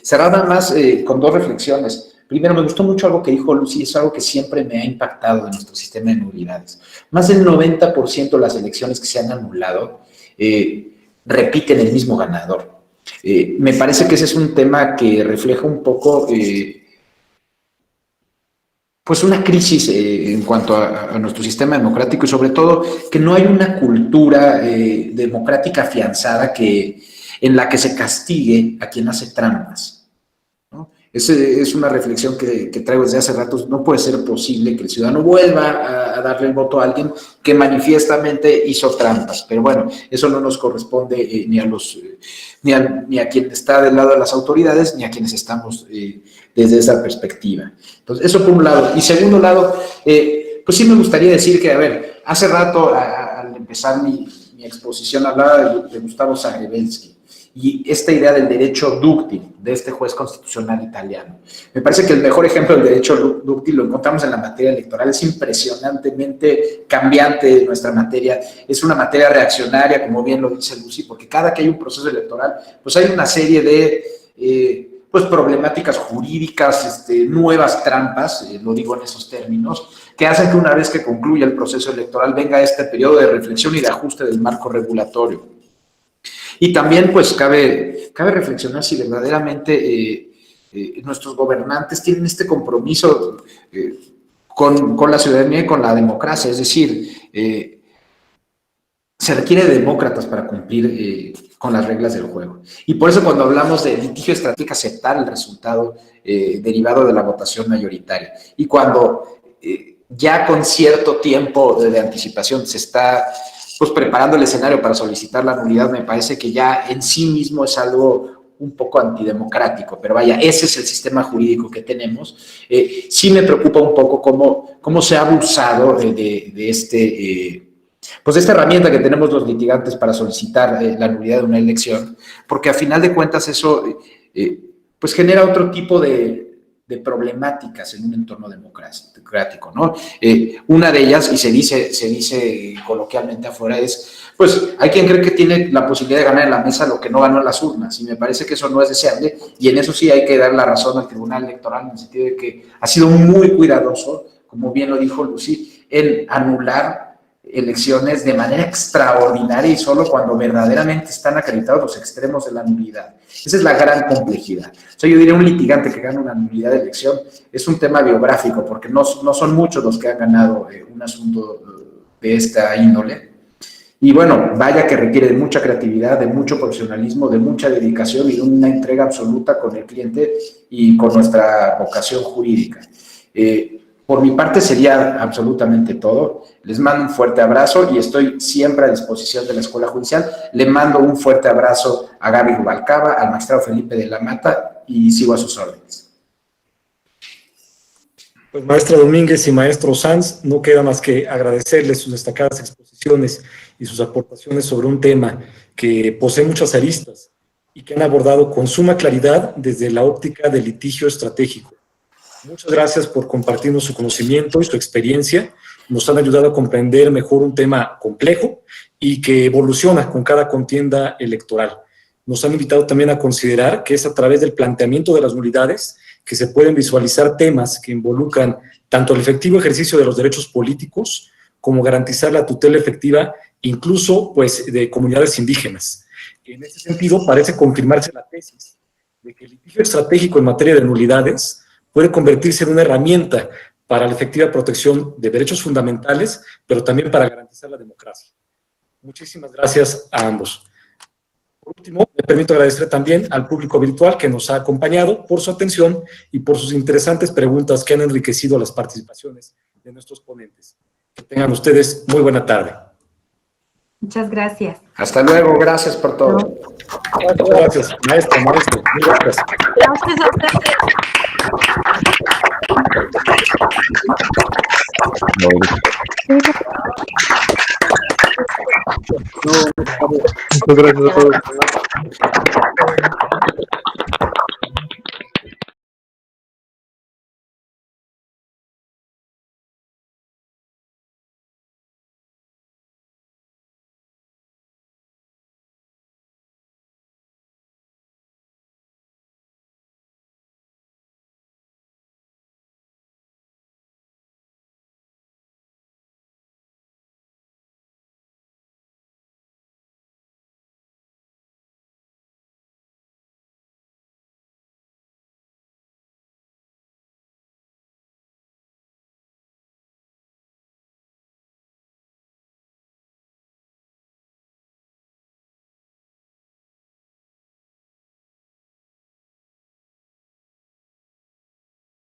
cerrar nada más con dos reflexiones. Primero, me gustó mucho algo que dijo Lucy, es algo que siempre me ha impactado de nuestro sistema de nulidades. Más del 90% de las elecciones que se han anulado repiten el mismo ganador. Me parece que ese es un tema que refleja un poco pues una crisis en cuanto a nuestro sistema democrático y sobre todo que no hay una cultura democrática afianzada en la que se castigue a quien hace trampas, ¿no? Es una reflexión que traigo desde hace rato. No puede ser posible que el ciudadano vuelva a darle el voto a alguien que manifiestamente hizo trampas. Pero bueno, eso no nos corresponde ni a quien está del lado de las autoridades, ni a quienes estamos desde esa perspectiva. Entonces, eso por un lado. Y segundo lado, pues sí me gustaría decir que, a ver, hace rato, al empezar mi exposición, hablaba de Gustavo Zagrebelsky y esta idea del derecho dúctil de este juez constitucional italiano. Me parece que el mejor ejemplo del derecho dúctil lo encontramos en la materia electoral. Es impresionantemente cambiante nuestra materia. Es una materia reaccionaria, como bien lo dice Lucy, porque cada que hay un proceso electoral, pues hay una serie de pues problemáticas jurídicas, nuevas trampas, lo digo en esos términos, que hacen que una vez que concluya el proceso electoral venga este periodo de reflexión y de ajuste del marco regulatorio. Y también, pues, cabe reflexionar si verdaderamente nuestros gobernantes tienen este compromiso con la ciudadanía y con la democracia. Es decir, se requiere de demócratas para cumplir con las reglas del juego. Y por eso cuando hablamos de litigio estratégico, aceptar el resultado derivado de la votación mayoritaria. Y cuando ya con cierto tiempo de anticipación se está pues preparando el escenario para solicitar la nulidad, me parece que ya en sí mismo es algo un poco antidemocrático, pero vaya, ese es el sistema jurídico que tenemos. Sí me preocupa un poco cómo se ha abusado de esta herramienta que tenemos los litigantes para solicitar la nulidad de una elección, porque a final de cuentas eso pues genera otro tipo de problemáticas en un entorno democrático, ¿no? Una de ellas, y se dice coloquialmente afuera, es, pues, hay quien cree que tiene la posibilidad de ganar en la mesa lo que no ganó en las urnas, y me parece que eso no es deseable, y en eso sí hay que dar la razón al Tribunal Electoral, en el sentido de que ha sido muy cuidadoso, como bien lo dijo Lucy, en anular elecciones de manera extraordinaria y solo cuando verdaderamente están acreditados los extremos de la nulidad. Esa es la gran complejidad. O sea, yo diría un litigante que gana una nulidad de elección es un tema biográfico, porque no son muchos los que han ganado un asunto de esta índole. Y bueno, vaya que requiere de mucha creatividad, de mucho profesionalismo, de mucha dedicación y de una entrega absoluta con el cliente y con nuestra vocación jurídica. Por mi parte sería absolutamente todo. Les mando un fuerte abrazo y estoy siempre a disposición de la Escuela Judicial. Le mando un fuerte abrazo a Gaby Rubalcaba, al magistrado Felipe de la Mata y sigo a sus órdenes. Pues maestra Domínguez y maestro Sanz, no queda más que agradecerles sus destacadas exposiciones y sus aportaciones sobre un tema que posee muchas aristas y que han abordado con suma claridad desde la óptica del litigio estratégico. Muchas gracias por compartirnos su conocimiento y su experiencia. Nos han ayudado a comprender mejor un tema complejo y que evoluciona con cada contienda electoral. Nos han invitado también a considerar que es a través del planteamiento de las nulidades que se pueden visualizar temas que involucran tanto el efectivo ejercicio de los derechos políticos como garantizar la tutela efectiva incluso pues, de comunidades indígenas. En este sentido, parece confirmarse la tesis de que el litigio estratégico en materia de nulidades puede convertirse en una herramienta para la efectiva protección de derechos fundamentales, pero también para garantizar la democracia. Muchísimas gracias a ambos. Por último, me permito agradecer también al público virtual que nos ha acompañado por su atención y por sus interesantes preguntas que han enriquecido las participaciones de nuestros ponentes. Que tengan ustedes muy buena tarde. Muchas gracias. Hasta luego, gracias por todo. Muchas gracias, maestro. Muy gracias. Gracias a ustedes. Muchas gracias a todos.